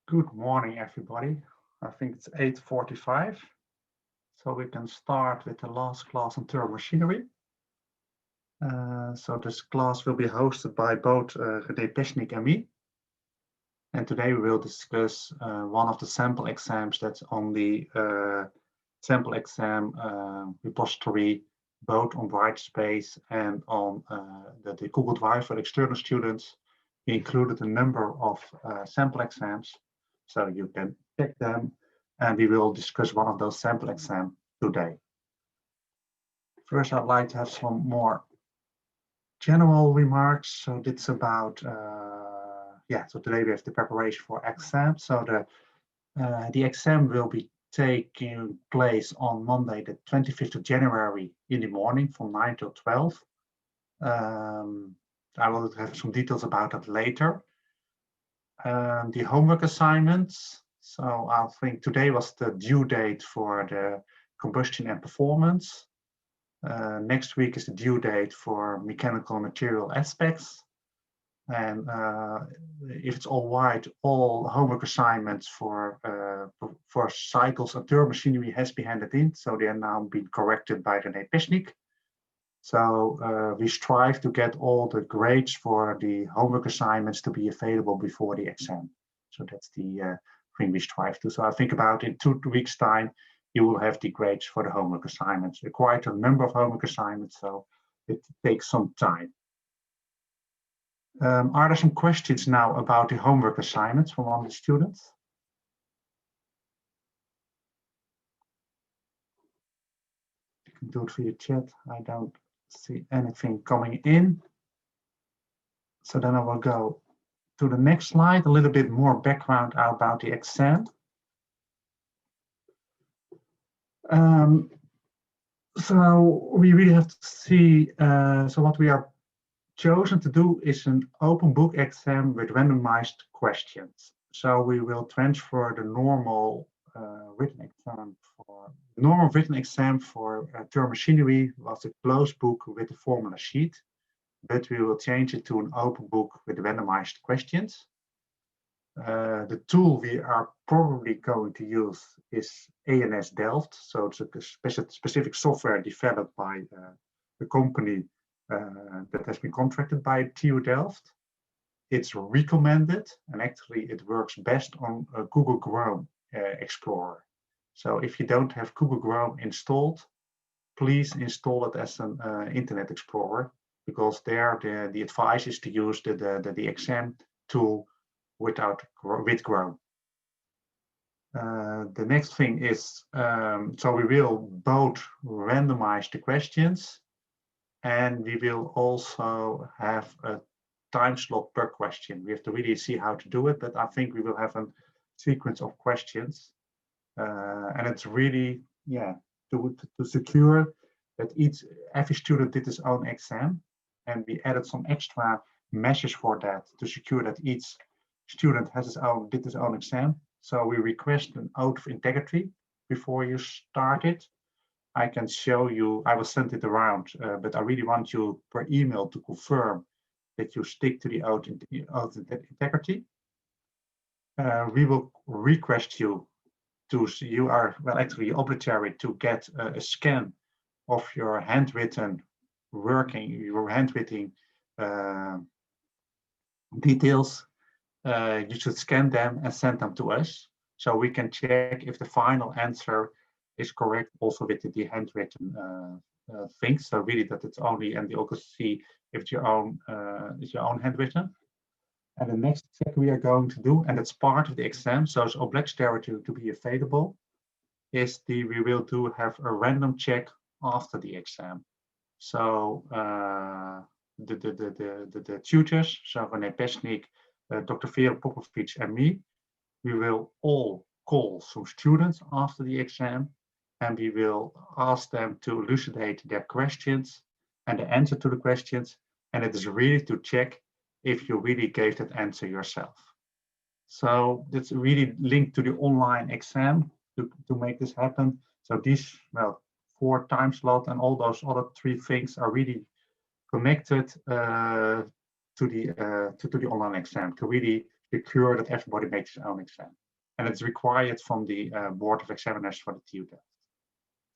Good morning, everybody. I think it's 8:45, so we can start with the last class on turbomachinery. So this class will be hosted by both René Pesnik and me. And today we will discuss one of the sample exams that's on the sample exam repository, both on Brightspace and on the Google Drive for external students. We included a number of sample exams, so you can check them, and we will discuss one of those sample exams today. First, I'd like to have some more general remarks. So it's about, so today we have the preparation for exam. So the exam will be taking place on Monday, the 25th of January in the morning from 9 till 12. I will have some details about that later. The homework assignments. So I think today was the due date for the combustion and performance. Next week is the due date for mechanical material aspects. And if it's all right, all homework assignments for cycles and turbomachinery has been handed in. So they are now being corrected by René Pesnik. So we strive to get all the grades for the homework assignments to be available before the exam. So that's the thing we strive to. So I think about in 2 weeks' time, you will have the grades for the homework assignments. Quite a number of homework assignments, so it takes some time. Are there some questions now about the homework assignments from one of the students? You can do it via chat. I don't see anything coming in. So then I will go to the next slide, a little bit more background about the exam. So we really have to see, so what we are chosen to do is an open book exam with randomized questions. So we will transfer the normal written exam for turbomachinery was a closed book with a formula sheet, but we will change it to an open book with randomized questions. The tool we are probably going to use is ANS Delft. So it's a specific software developed by the company that has been contracted by TU Delft. It's recommended, and actually it works best on a Google Chrome Explorer. So if you don't have Google Chrome installed, please install it as an Internet Explorer, because there the advice is to use the exam tool with Chrome. The next thing is, so we will both randomize the questions, and we will also have a time slot per question. We have to really see how to do it, but I think we will have a sequence of questions. And it's really, to secure that every student did his own exam, and we added some extra measures for that to secure that each student did his own exam. So we request an oath of integrity before you start it. I can show you, I will send it around, but I really want you per email to confirm that you stick to the oath of integrity. We will request you you are actually obligatory to get a scan of your handwritten details. You should scan them and send them to us, so we can check if the final answer is correct, also with the handwritten things. So really that it's only, and you also see if it's your own handwritten. And the next check we are going to do, and it's part of the exam, so it's obligatory to be available, is we will have a random check after the exam. So the tutors, so René Pesnik, Dr. Vera Popovic, and me, we will all call some students after the exam, and we will ask them to elucidate their questions and the answer to the questions. And it is really to check if you really gave that answer yourself. So that's really linked to the online exam to make this happen. So these, 4 time slots and all those other 3 things are really connected to the online exam to really secure that everybody makes his own exam. And it's required from the Board of Examiners for the TU test.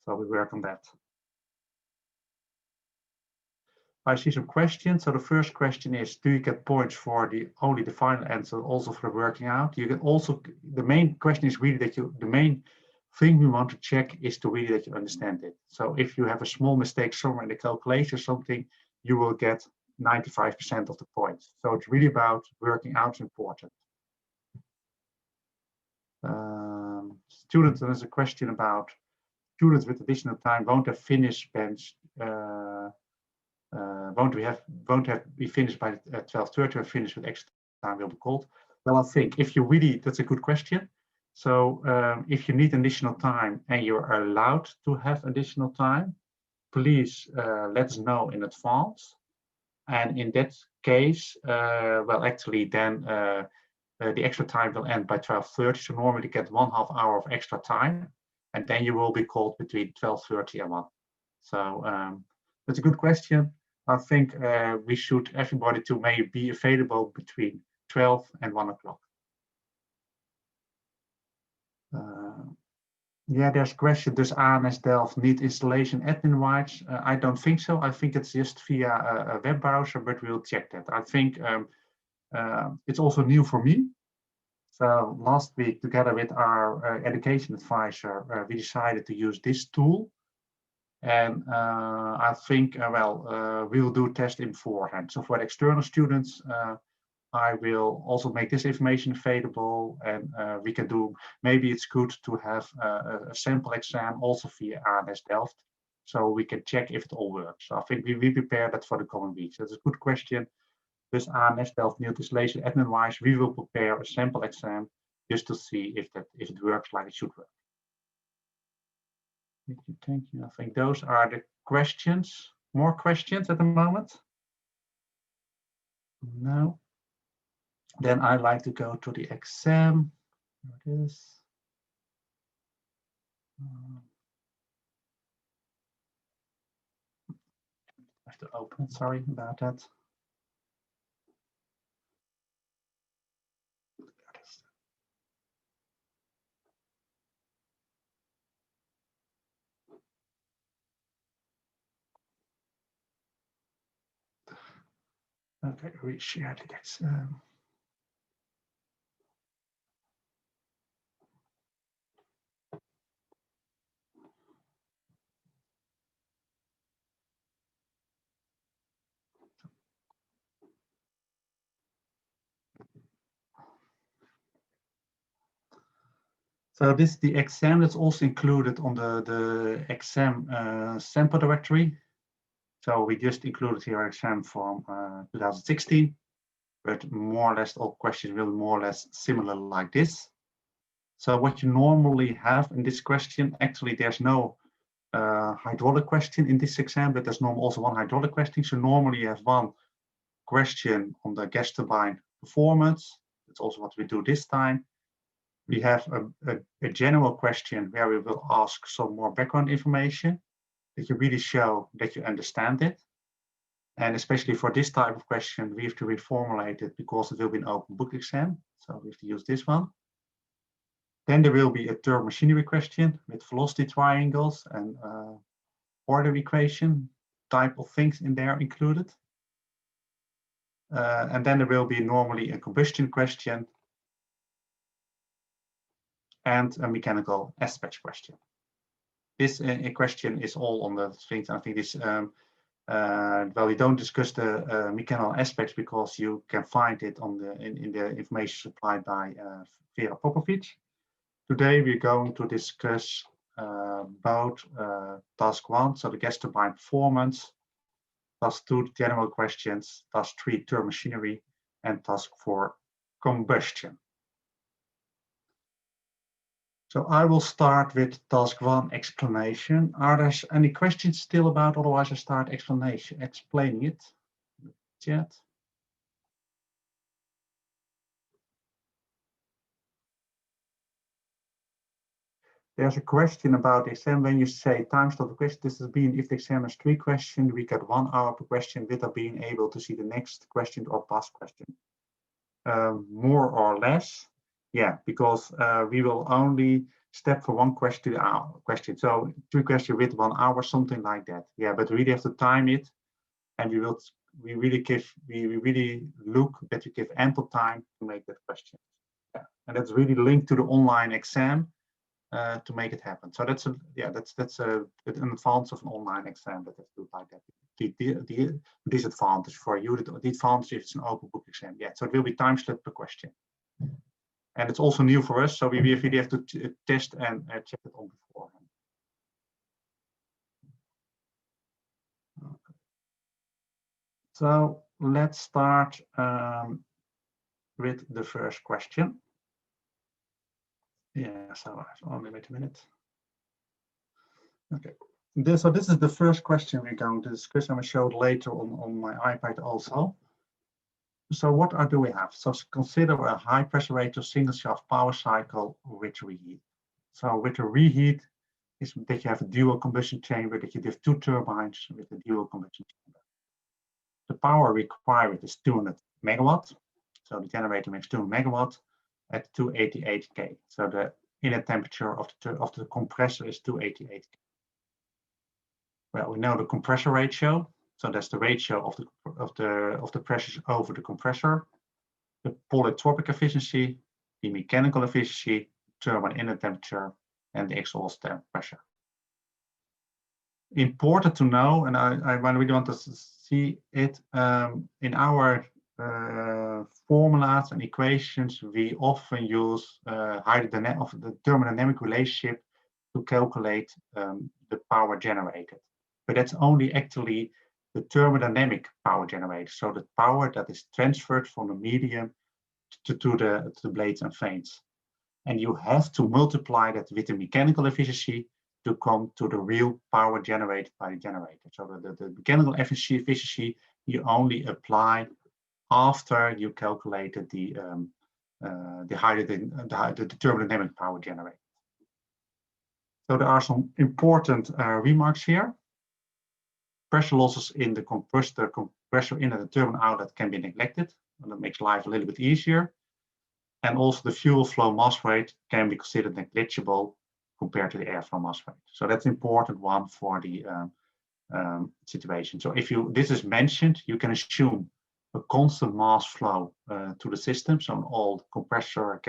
So we work on that. I see some questions. So the first question is, do you get points for only the final answer, also for working out? You can also, the main question is really that the main thing we want to check is to really that you understand it. So if you have a small mistake somewhere in the calculation or something, you will get 95% of the points. So it's really about working out is important. Students, there's a question about students with additional time won't have finished bench. Won't be finished by 12:30 or finished with extra time will be called? Well, I think if you really, that's a good question. So if you need additional time and you're allowed to have additional time, please let us know in advance. And in that case, well, actually then the extra time will end by 12:30. So normally you get 1/2 hour of extra time, and then you will be called between 12:30 and 1. So that's a good question. I think we should everybody to maybe be available between 12 and 1 o'clock. Yeah, there's a question, does ANS Delft need installation admin-wise? I don't think so. I think it's just via a web browser, but we'll check that. I think it's also new for me. So last week, together with our education advisor, we decided to use this tool. And I think, we'll do test in beforehand. So for the external students, I will also make this information available, and we can do, maybe it's good to have a sample exam also via ANS Delft, so we can check if it all works. So I think we prepare that for the coming weeks. That's a good question. Does ANS Delft need installation admin-wise? We will prepare a sample exam just to see if it works like it should work. Thank you. I think those are the questions. More questions at the moment? No. Then I'd like to go to the exam. There it is. I have to open it. Sorry about that. Okay, reshare the exam. So this is the exam that's also included on the exam sample directory. So we just included here our exam from 2016, but more or less all questions will be more or less similar like this. So what you normally have in this question, actually there's no hydraulic question in this exam, but there's also one hydraulic question. So normally you have one question on the gas turbine performance. That's also what we do this time. We have a general question where we will ask some more background information that you really show that you understand it. And especially for this type of question, we have to reformulate it because it will be an open book exam. So we have to use this one. Then there will be a turbomachinery question with velocity triangles and order equation type of things in there included. And then there will be normally a combustion question and a mechanical aspects question. This question is all on the things. I think this, well, we don't discuss the mechanical aspects because you can find it on in the information supplied by Vera Popovic. Today we're going to discuss about task 1, so the gas turbine performance, task 2, general questions, task 3, turbomachinery, and task 4, combustion. So I will start with task 1, explanation. Are there any questions still about? Otherwise, I start explaining it. Chat. There's a question about the exam. When you say time slot the question, this has been if the exam has 3 questions, we get 1 hour per question without being able to see the next question or past question. more or less. Yeah, because we will only step for one question. So 3 questions with 1 hour, something like that. Yeah, but we really have to time it, and we really look that we give ample time to make that question. Yeah, and that's really linked to the online exam to make it happen. So that's an advantage of an online exam that they do like that. The disadvantage for you, the advantage if it's an open book exam. Yeah, so it will be time slot per question. And it's also new for us, so we really have to test and check it on beforehand. Okay. So let's start with the first question. Yeah, so only wait a minute. Okay. So this is the first question we're going to discuss, and I showed later on my iPad also. So what do we have? So consider a high pressure rate of single shaft power cycle with reheat. So with a reheat is that you have a dual combustion chamber, that you have 2 turbines with a dual combustion chamber. The power required is 200 megawatt. So the generator makes 200 megawatt at 288 K. So the inner temperature of the compressor is 288 K. Well, we know the compressor ratio. So that's the ratio of the pressures over the compressor, the polytropic efficiency, the mechanical efficiency, turbine inner temperature, and the exhaust pressure. Important to know, and I really want to see it in our formulas and equations. We often use the thermodynamic relationship to calculate the power generated, but that's only actually the thermodynamic power generated, so the power that is transferred from the medium to the blades and vanes. And you have to multiply that with the mechanical efficiency to come to the real power generated by the generator. So the mechanical efficiency you only apply after you calculated the thermodynamic power generated. So there are some important remarks here. Pressure losses in the compressor in the turbine outlet can be neglected, and that makes life a little bit easier. And also the fuel flow mass rate can be considered negligible compared to the airflow mass rate. So that's an important one for the situation. So if this is mentioned, you can assume a constant mass flow to the system. So in all compressor,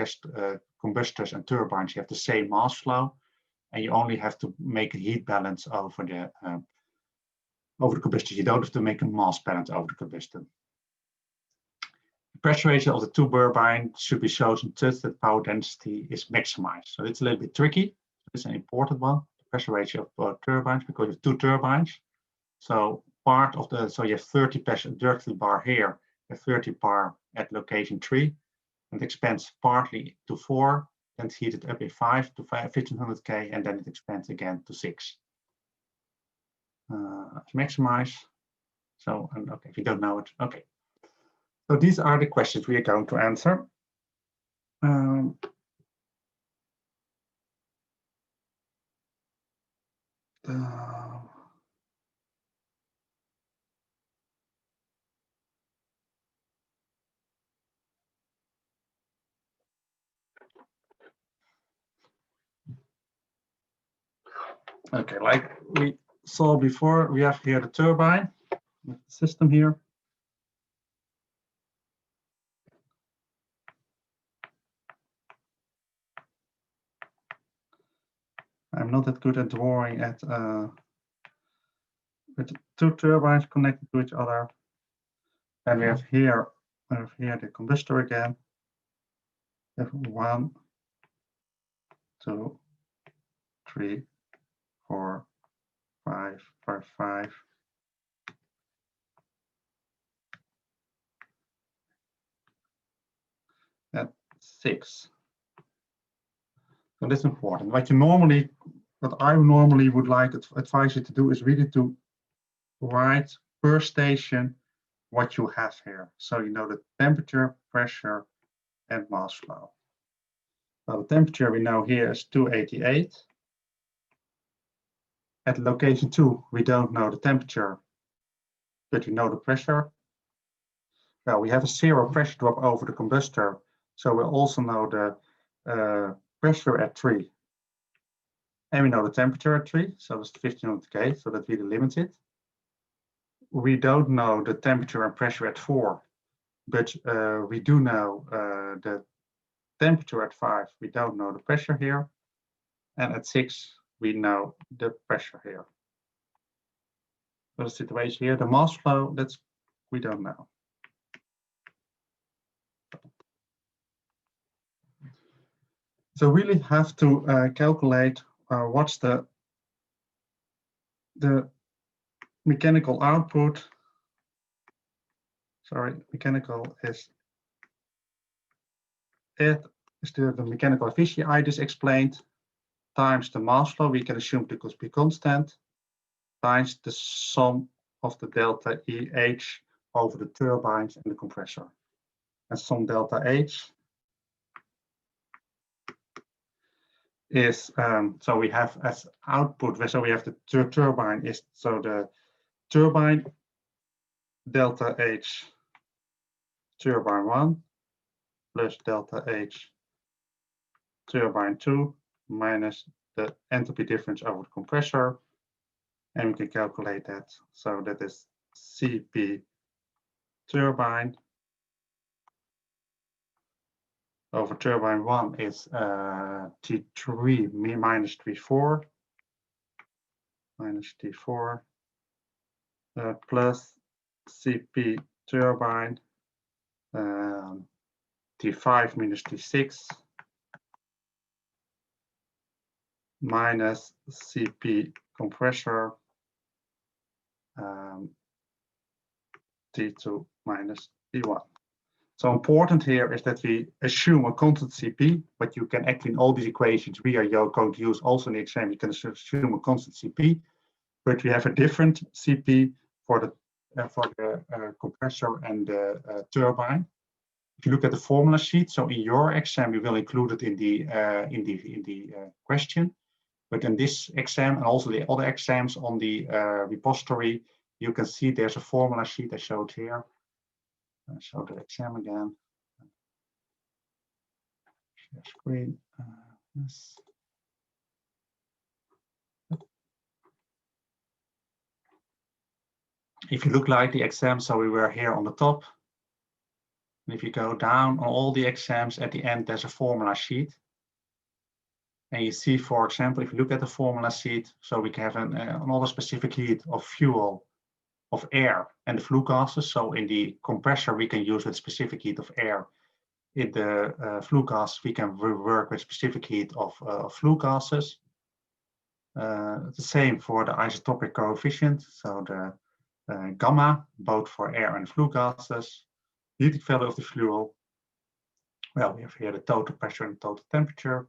combustors and turbines, you have the same mass flow, and you only have to make a heat balance over the combustion. You don't have to make a mass balance over the combustion. The pressure ratio of the 2 turbines should be chosen such that power density is maximized. So it's a little bit tricky. It's an important one. The pressure ratio of turbines, because you have 2 turbines. So you have 30 dirty bar here, and 30 bar at location 3, and it expands partly to 4, then it's heated up in 5 to 1500 K, and then it expands again to 6. Maximize. So, okay, if you don't know it, okay. So these are the questions we are going to answer. Okay, like we saw before, we have here the turbine with the system here. I'm not that good at drawing with 2 turbines connected to each other. And we have here the combustor again. We have 1, 2, 3, 4, 5, 5. And 6. So that's important. What I normally would like to advise you to do is really to write per station what you have here. So you know the temperature, pressure, and mass flow. Well, the temperature we know here is 288. At location 2, we don't know the temperature, but we know the pressure. Well, we have a 0 pressure drop over the combustor, so we also know the pressure at 3. And we know the temperature at 3, so it's 1500 K, so that really limits it. We don't know the temperature and pressure at 4, but we do know the temperature at 5. We don't know the pressure here. And at 6, we know the pressure here. So the situation here, the mass flow, we don't know. So really have to calculate what's the mechanical output. Sorry, mechanical is the mechanical efficiency I just explained, times the mass flow, we can assume it could be constant, times the sum of the delta EH over the turbines and the compressor. And sum delta H is, so we have as output, so we have the turbine is, so the turbine delta H turbine 1 plus delta H turbine 2 minus the entropy difference over the compressor. And we can calculate that. So that is CP turbine over turbine 1 is T3 minus T4 minus T4 plus CP turbine T5 minus T6 minus CP compressor T2 minus T1. So important here is that we assume a constant CP, but you can actually in all these equations we are going to use also in the exam, you can assume a constant CP, but we have a different CP for the compressor and the turbine. If you look at the formula sheet, so in your exam we will include it in the question, but in this exam and also the other exams on the repository, you can see there's a formula sheet I showed here. I'll show the exam again. Share screen. Yes. If you look like the exam, so we were here on the top. And if you go down on all the exams, at the end there's a formula sheet. And you see, for example, if you look at the formula sheet, so we can have another specific heat of fuel, of air, and the flue gases. So in the compressor, we can use with specific heat of air. In the flue gas, we can work with specific heat of flue gases. The same for the isotopic coefficient, so the gamma, both for air and flue gases. Heating value of the fuel. Well, we have here the total pressure and total temperature.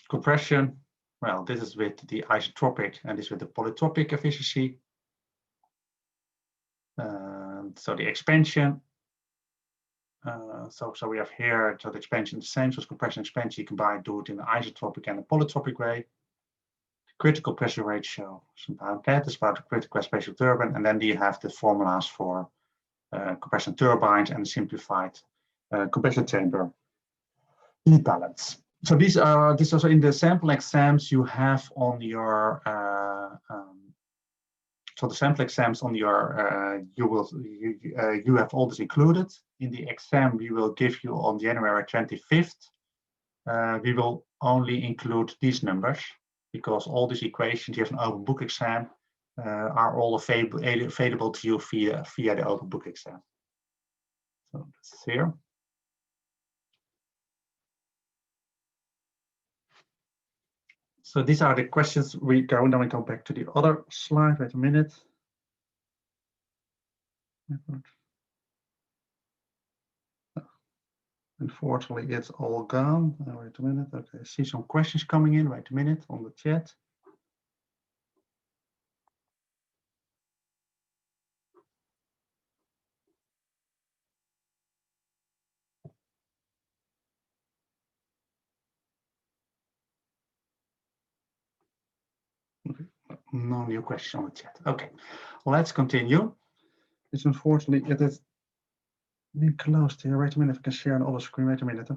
Compression, well, this is with the isotropic and this with the polytropic efficiency. So the expansion. So we have here, so the expansion is the same, so compression and expansion, you can do it in the isotropic and the polytropic way. Critical pressure ratio, so about that is about the critical pressure turbine, and then you have the formulas for compression turbines and the simplified compression chamber heat balance. So this also in the sample exams you have on your so the sample exams on your you have all this included. In the exam we will give you on January 25th. We will only include these numbers because all these equations you have an open book exam are all available to you via the open book exam. So this is here. So these are the questions then we go back to the other slide. Wait a minute. Unfortunately, it's all gone. Wait a minute. Okay, I see some questions coming in. Wait a minute on the chat. Okay. No new question on the chat. Okay, let's continue. It's unfortunately it is being closed here. Wait a minute, if I can share another screen. Wait a minute.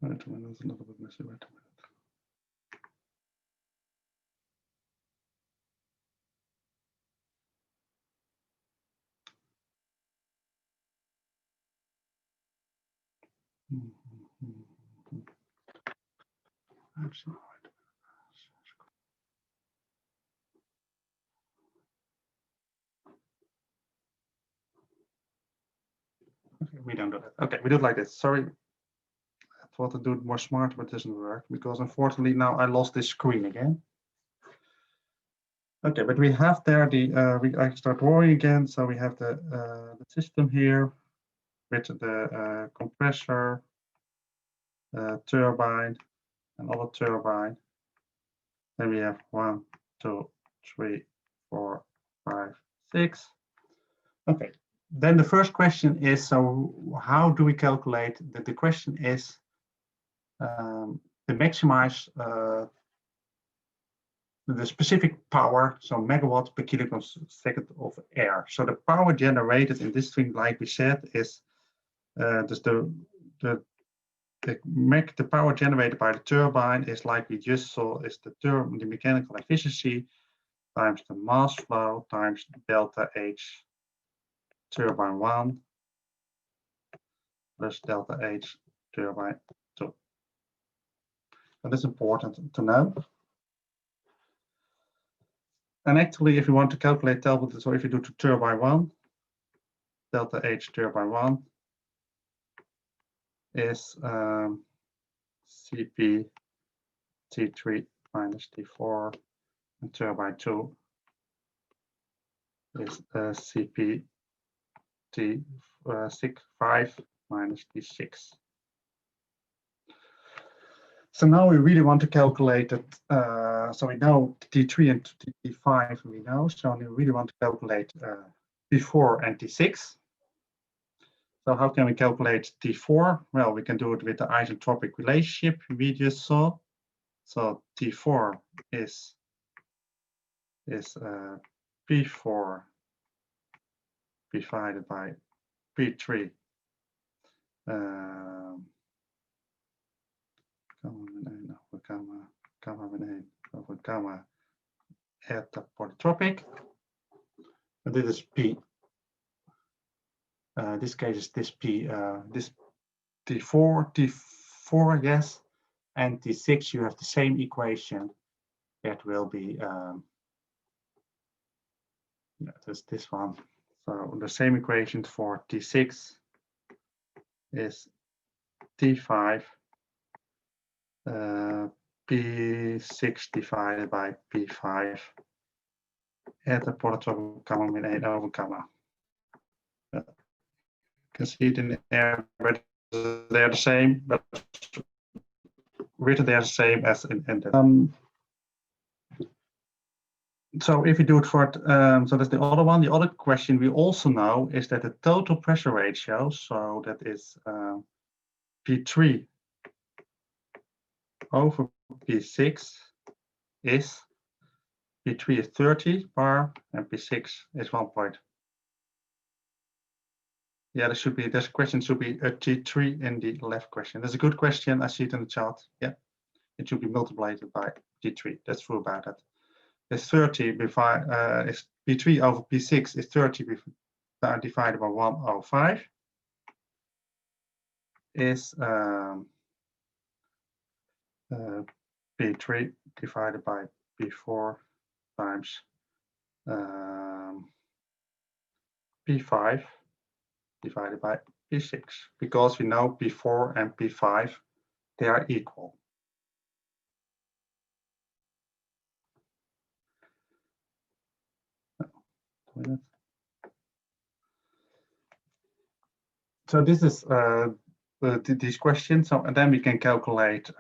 Wait a minute, it's a little bit messy. Wait a minute. Okay, we don't do that. Okay, we do it like this. Sorry, I thought to do it more smart, but it doesn't work because unfortunately now I lost this screen again. Okay, but we have there the I start drawing again. So we have the system here with the compressor, turbine, another turbine. Then we have 1, 2, 3, 4, 5, 6. Okay. Then the first question is, so how do we calculate that? The question is to maximize the specific power, so megawatts per kilogram second of air. So the power generated in this thing, like we said, is just the power generated by the turbine is like we just saw, is the mechanical efficiency times the mass flow times delta H turbine 1 plus delta H turbine 2. That is important to know. And actually, if you want to calculate delta, so if you do to turbine 1, delta H turbine 1 is Cp T3 minus T4, and turbine 2 is Cp T5 minus T6. So now we really want to calculate it. So we know T3 and T5 we know. So we really want to calculate T4 and T6. So how can we calculate T4? Well, we can do it with the isentropic relationship we just saw. So T4 is P4 divided by P3 gamma at the polytropic. And this is P. This case is this P. This T4, yes, and T6. You have the same equation. That will be that's this one. So the same equation for T6 is T5 P6 divided by P5 at the polytropic gamma min 1 over gamma. You can see it in the air, but they're the same, but written they're the same as in the. So if you do it for so that's the other one. The other question we also know is that the total pressure ratio, so that is P3 over P6 is P3 is 30 bar and P6 is 1 point. Yeah, there should be, this question should be a T3 in the left question. That's a good question. I see it in the chart. Yeah, it should be multiplied by T3. That's true about that. It's 30 is P3 over P6 is 30 divided by 105 is P3 divided by P4 times P5 divided by P6, because we know P4 and P5, they are equal. So this is these questions. So and then we can calculate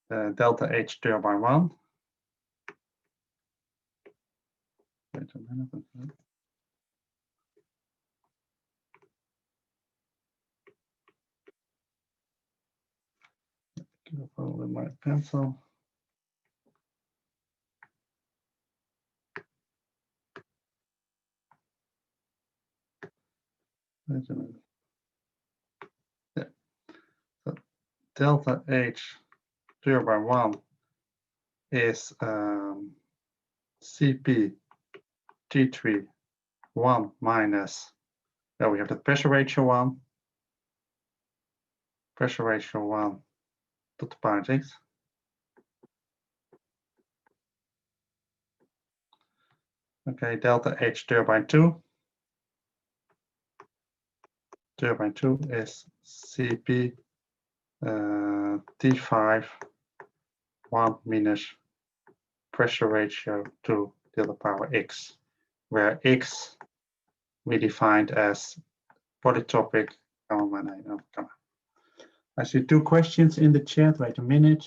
delta H turbine 1. Wait a minute. With my pencil. Wait a minute. Yeah. So delta H turbine 1 is CP T3 1 minus, now we have the pressure ratio 1 to the power 6. Okay, delta H turbine 2 is CP T5 1 minus pressure ratio 2 to the power x, where x we defined as polytropic. Oh, my name. Oh, come on. I see 2 questions in the chat. Wait a minute.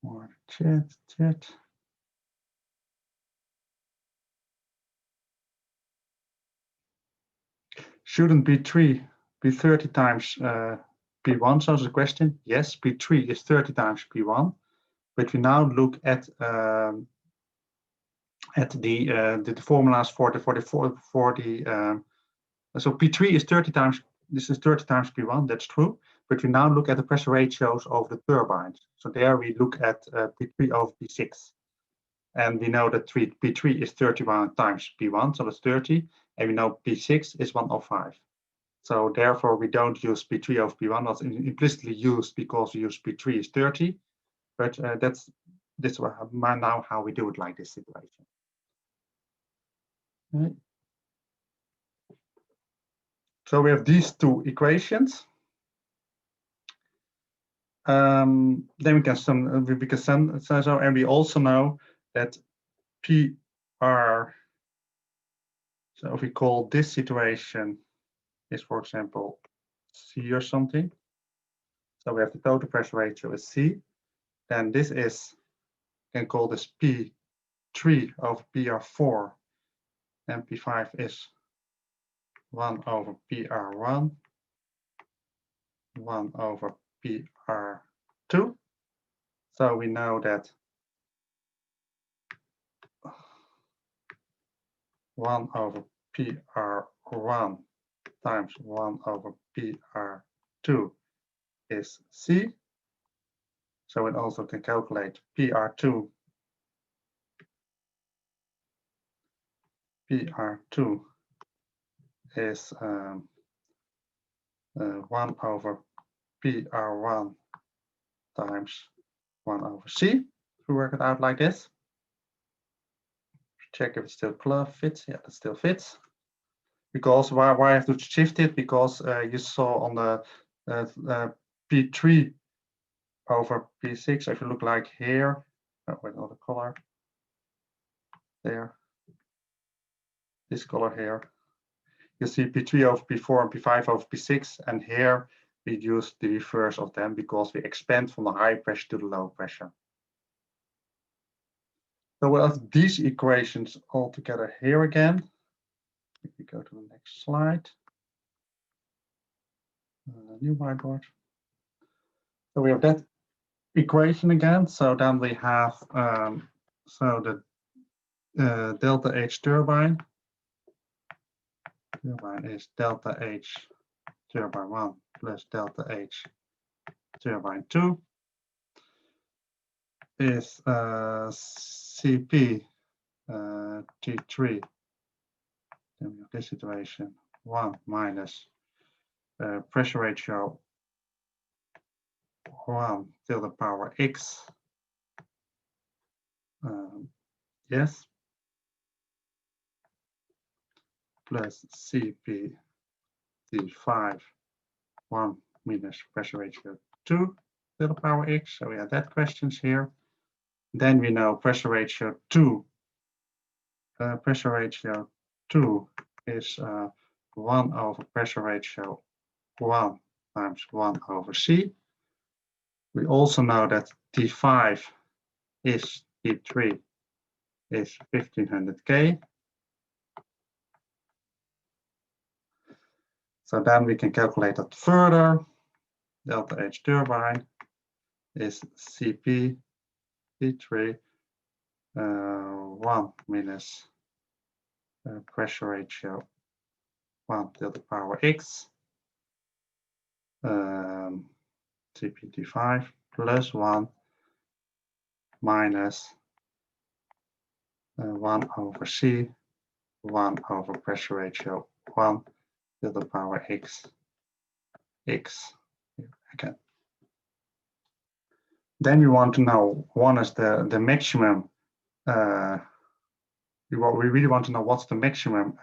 More chat. Shouldn't B3 be 30 times P1? So the question, yes, P3 is 30 times P1, but we now look at the formulas for the so P3 is 30 times. This is 30 times P1. That's true. But we now look at the pressure ratios of the turbines. So there we look at P3 over P6. And we know that P3 is 31 times P1, so that's 30. And we know P6 is 105. So therefore, we don't use P3 over P1. That's implicitly used because we use P3 is 30. But that's now how we do it like this situation. Right. So we have these 2 equations. Then we can sum, and we also know that PR, so if we call this situation is, for example, C or something. So we have the total pressure ratio is C. Then this is, can call this P3 over PR4, and P5 is 1 over PR1, 1 over PR2. So we know that 1 over PR1 times 1 over PR2 is C. So it also can calculate PR2. PR2 is 1 over PR1 times 1 over C. If we work it out like this, check if it still fits. Yeah, it still fits. Because why I have to shift it? Because you saw on the P3 over P6, if you look like here, with another color, there, this color here, you see P3 over P4 and P5 over P6, and here we use the reverse of them because we expand from the high pressure to the low pressure. So we'll have these equations all together here again. If we go to the next slide, new whiteboard. So we have that equation again. So then we have so the delta H turbine is delta H turbine 1 plus delta H turbine 2 is CP T3. Then we have this situation 1 minus pressure ratio 1 to the power x. Yes. Plus CP T5, 1 minus pressure ratio 2 to the power x. So we have that questions here. Then we know pressure ratio 2. Pressure ratio 2 is 1 over pressure ratio 1 times 1 over C. We also know that T5 is T3 is 1500 K. So then we can calculate that further. Delta H turbine is CP T3 1 minus pressure ratio 1 to the power x CPT5 plus 1 minus 1 over C 1 over pressure ratio 1 to the power x again. Then we want to know one is the maximum. We really want to know what's the maximum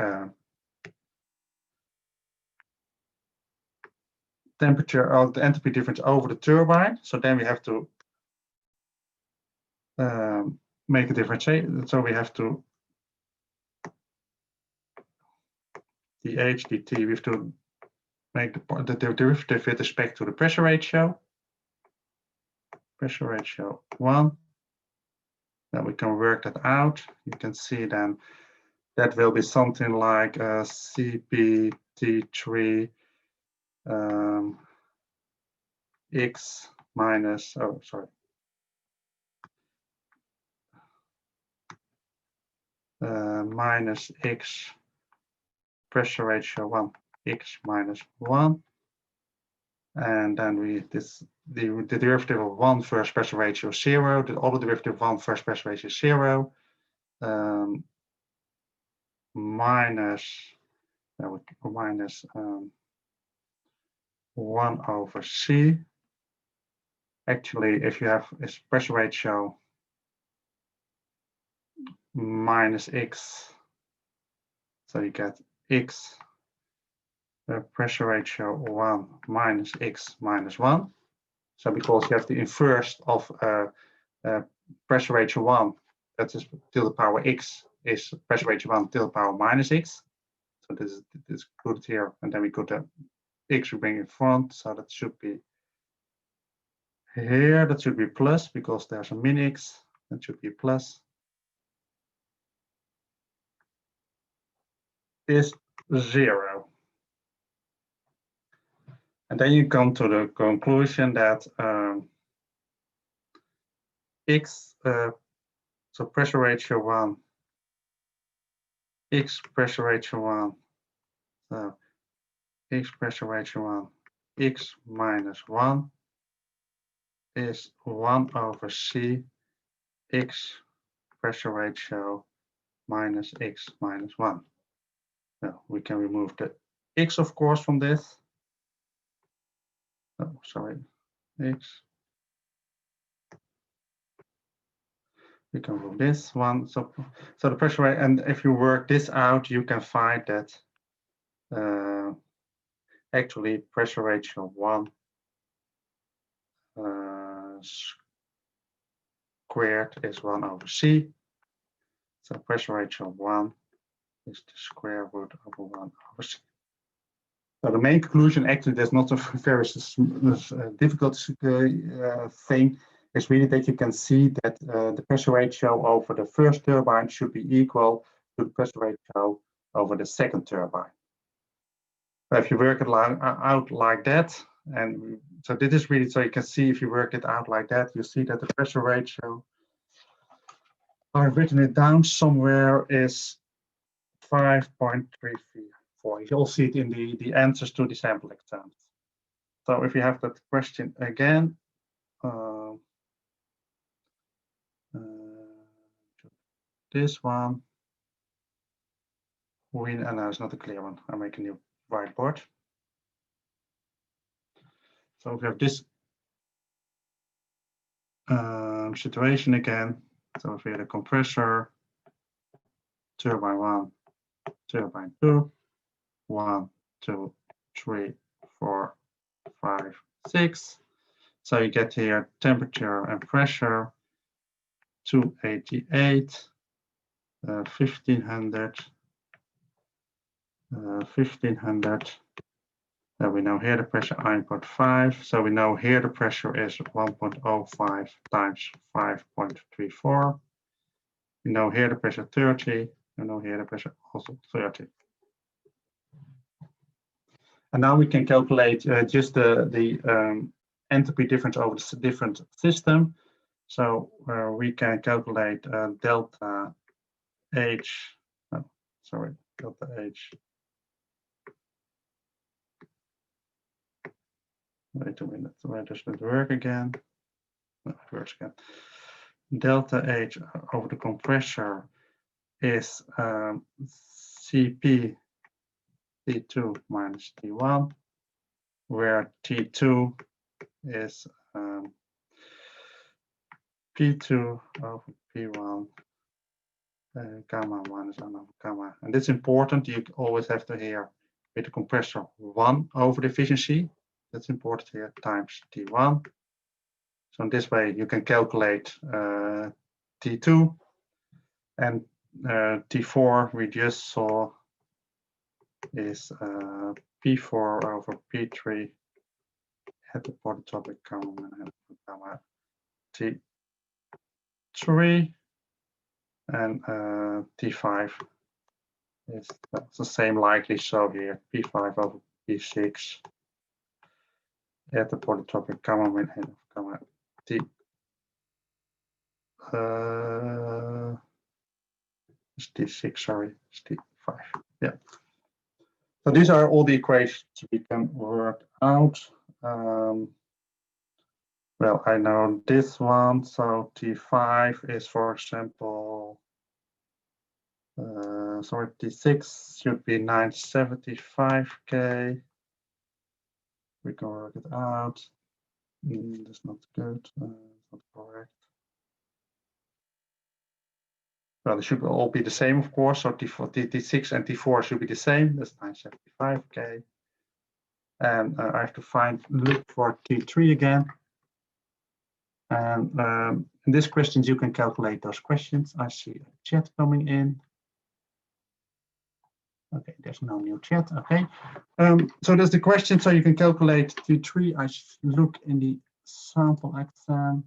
temperature or the enthalpy difference over the turbine. So then we have to make a differentiation. So we have to dH dt. We have to make the derivative with respect to the pressure ratio. Pressure ratio 1. Then we can work that out. You can see then that will be something like CPT3 x minus, oh, sorry. Minus x pressure ratio 1, x minus 1. And then the derivative of 1 first pressure ratio is 0. The other derivative of 1 first pressure ratio is 0. Minus 1 over C. Actually, if you have this pressure ratio minus x, so you get x pressure ratio 1 minus x minus 1. So because you have the inverse of pressure ratio 1, that is to the power x, is pressure ratio 1 to the power minus x. So this is put here, and then we put the x we bring in front, so that should be here, that should be plus because there's a min x, that should be plus. Is 0. And then you come to the conclusion that x, so pressure ratio 1, x pressure ratio 1, so x pressure ratio 1, x minus 1 is 1 over C x pressure ratio minus x minus 1. Now we can remove the x, of course, from this. Oh, sorry, x. We can remove this one. So the pressure rate, and if you work this out, you can find that actually pressure ratio 1 squared is 1 over C. So pressure ratio 1 is the square root over 1 over C. So the main conclusion, actually, there's not a very difficult thing. It's really that you can see that the pressure ratio over the first turbine should be equal to the pressure ratio over the second turbine. If you work it out like that, and so this is really, so you can see if you work it out like that, you see that the pressure ratio, I've written it down somewhere, is 5.334. You'll see it in the answers to the sample exams. So if you have that question again, this one, and no, it's not a clear one. I'm making a new whiteboard. So we have this situation again. So if we have a compressor, turbine 1, turbine 2, 1, 2, 3, 4, 5, 6. So you get here temperature and pressure, 288, 1500, 1500. And we know here the pressure 9.5. So we know here the pressure is 1.05 times 5.34. We know here the pressure 30. We know here the pressure also 30. And now we can calculate just the entropy difference over the different system. So we can calculate delta H, delta H. Wait a minute, where does that work again? No, it works again. Delta H over the compressor is Cp T2 minus T1, where T2 is P2 over P1 gamma minus N over gamma. And it's important. You always have to hear with the compressor 1 over the efficiency. That's important here, times T1. So in this way, you can calculate T2 and T4 we just saw is P4 over P3 at the polytropic gamma T3, and T5 is the same likely so here, P5 over P6 at the polytropic gamma T. It's T6, sorry, it's T5. Yeah. So these are all the equations we can work out. Well, I know this one. So T5 is, for example, sorry, T6 should be 975 K. We can work it out. That's not good. Not correct. Well, they should all be the same, of course. So T6 and T4 should be the same. That's 975 K. And I have to look for T3 again. And in these questions, you can calculate those questions. I see a chat coming in. Okay, there's no new chat. Okay. So there's the question. So you can calculate T3. I look in the sample exam.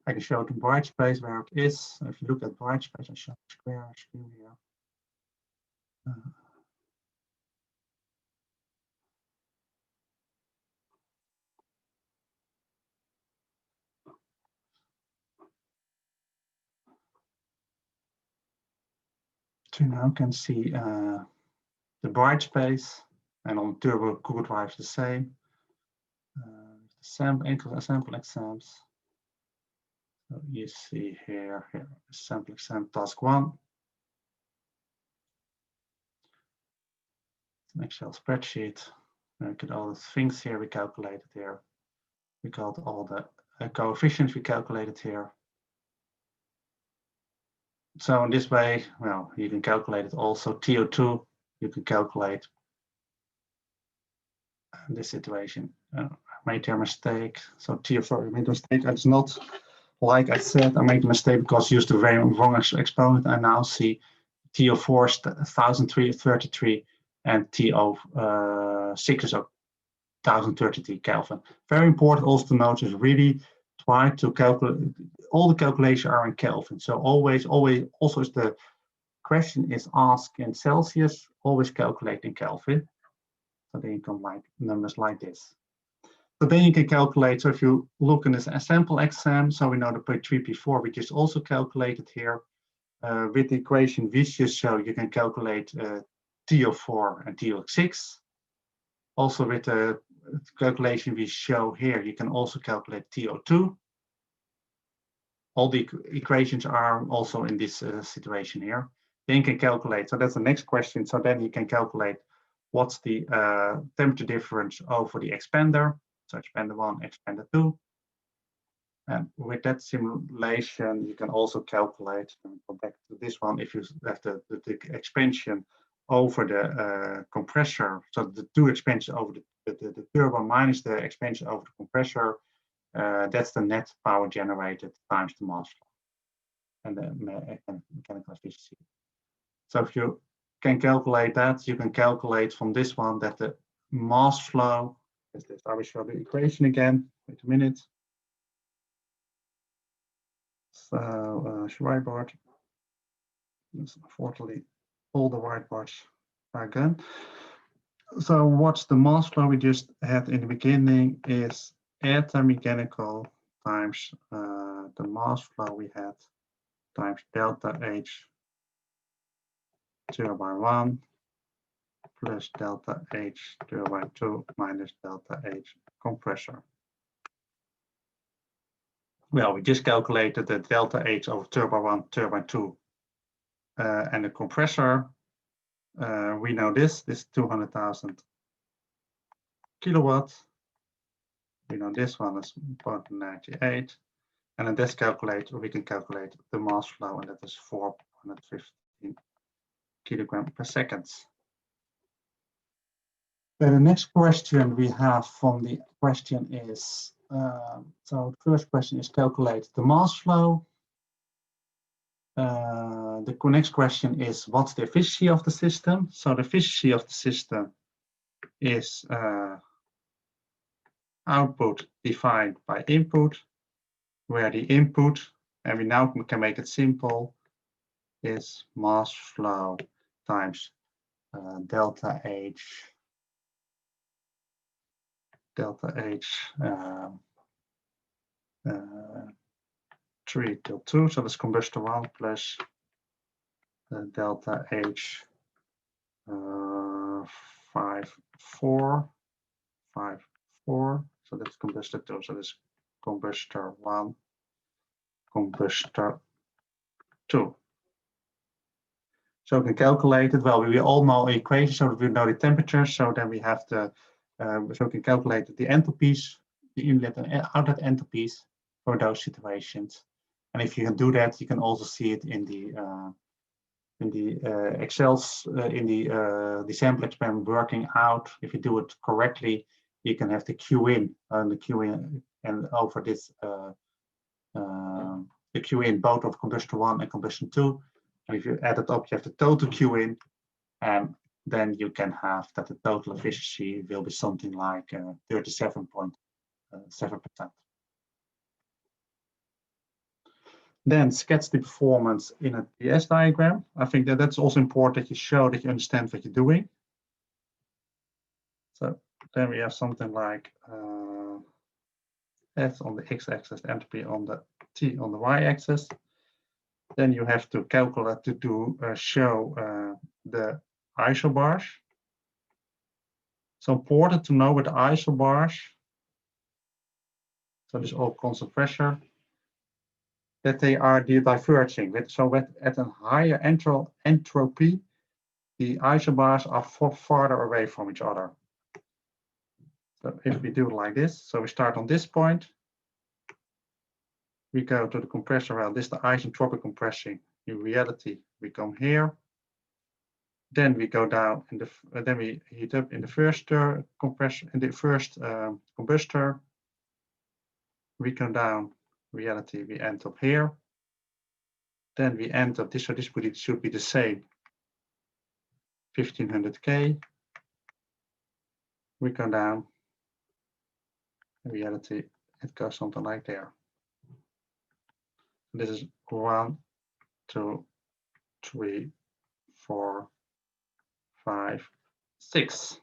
I can show the bright space where it is. If you look at bright space, I show the square screen here. So now you can see the bright space, and on turbo Google Drive the same. Sample exams. So you see here sample exam task 1. An Excel spreadsheet. Look at all the things here we calculated here. We got all the coefficients we calculated here. So in this way, well, you can calculate it also. TO2, you can calculate in this situation. I made a mistake. So TO4, I made a mistake. It's not like I said, I made a mistake because I used the very wrong exponent. I now see TO4 is 1033 and TO6 is 1033 Kelvin. Very important also to notice, really try to calculate, all the calculations are in Kelvin. So always, also if the question is asked in Celsius, always calculate in Kelvin. So then you can like numbers like this. So then you can calculate, so if you look in this sample exam, so we know the P3, P4, we just also calculated here. With the equation we just show, you can calculate TO4 and TO6. Also with the calculation we show here, you can also calculate TO2. All the equations are also in this situation here. Then you can calculate. So that's the next question. So then you can calculate what's the temperature difference over the expander. So expander 1, expander 2. And with that simulation, you can also calculate, and go back to this one, if you have the expansion over the compressor, so the two expansion over the turbo minus the expansion over the compressor, that's the net power generated times the mass flow and the mechanical efficiency. So if you can calculate that, you can calculate from this one that the mass flow is this. I will show the equation again. Wait a minute. So whiteboard. Unfortunately, all the whiteboards are gone. So what's the mass flow we just had in the beginning is eta mechanical times the mass flow we had times delta H turbine 1 plus delta H turbine 2 minus delta H compressor. Well, we just calculated the delta H over turbine 1, turbine 2, and the compressor. We know this 200,000 kilowatts. We know this one is 0.98. And in this calculator, we can calculate the mass flow, and that is 415 kilogram per second. Then the next question we have from the question is, so the first question is calculate the mass flow. The next question is, what's the efficiency of the system? So the efficiency of the system is output divided by input, where the input, and we now can make it simple, is mass flow times delta H 3 till 2, so that's combustor 1 plus delta H 5 4, so that's combustor 2, so that's combustor 1, combustor 2. So we can calculate it. Well, we all know equation, so we know the temperature. So then we have the, so we can calculate the enthalpies, the inlet and outlet enthalpies for those situations. And if you can do that, you can also see it in the Excels, in the sample experiment working out. If you do it correctly, you can have the Q in and the Q in, and over this the Q in both of combustion 1 and combustion 2. And if you add it up, you have the total Q in, and then you can have that the total efficiency will be something like 37.7%. Then sketch the performance in a PS diagram. I think that that's also important that you show that you understand what you're doing. So then we have something like S on the x-axis, entropy on the T on the y-axis. Then you have to calculate to show the isobars. So important to know with the isobars. So this is all constant pressure, that they are diverging. So at a higher entropy, the isobars are farther away from each other. So if we do it like this, so we start on this point, we go to the compressor. Well, this is the isentropic compression. In reality, we come here. Then we go down, in the then we heat up in the first compression, in the first combustor. We come down. Reality, we end up here. Then we end up this. So this should be the same. 1500 K. We come down. In reality, it goes something like there. This is 1, 2, 3, 4, 5, 6.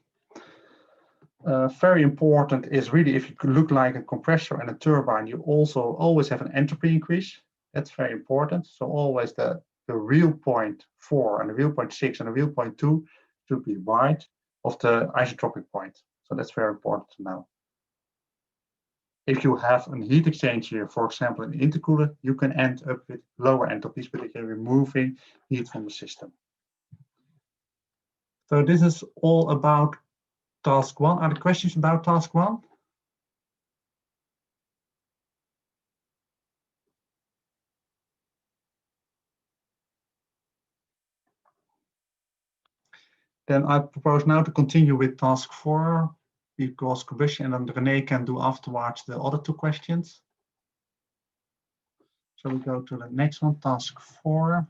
Very important is really, if you could look like a compressor and a turbine, you also always have an entropy increase. That's very important. So always the real point 4 and the real point 6 and the real point 2 should be wide of the isotropic point. So that's very important to know. If you have a heat exchanger, for example, an intercooler, you can end up with lower entropies, but you're removing heat from the system. So this is all about task 1. Are there questions about task 1? Then I propose now to continue with task 4, because combustion, and then René can do afterwards the other 2 questions. So we go to the next one, task 4.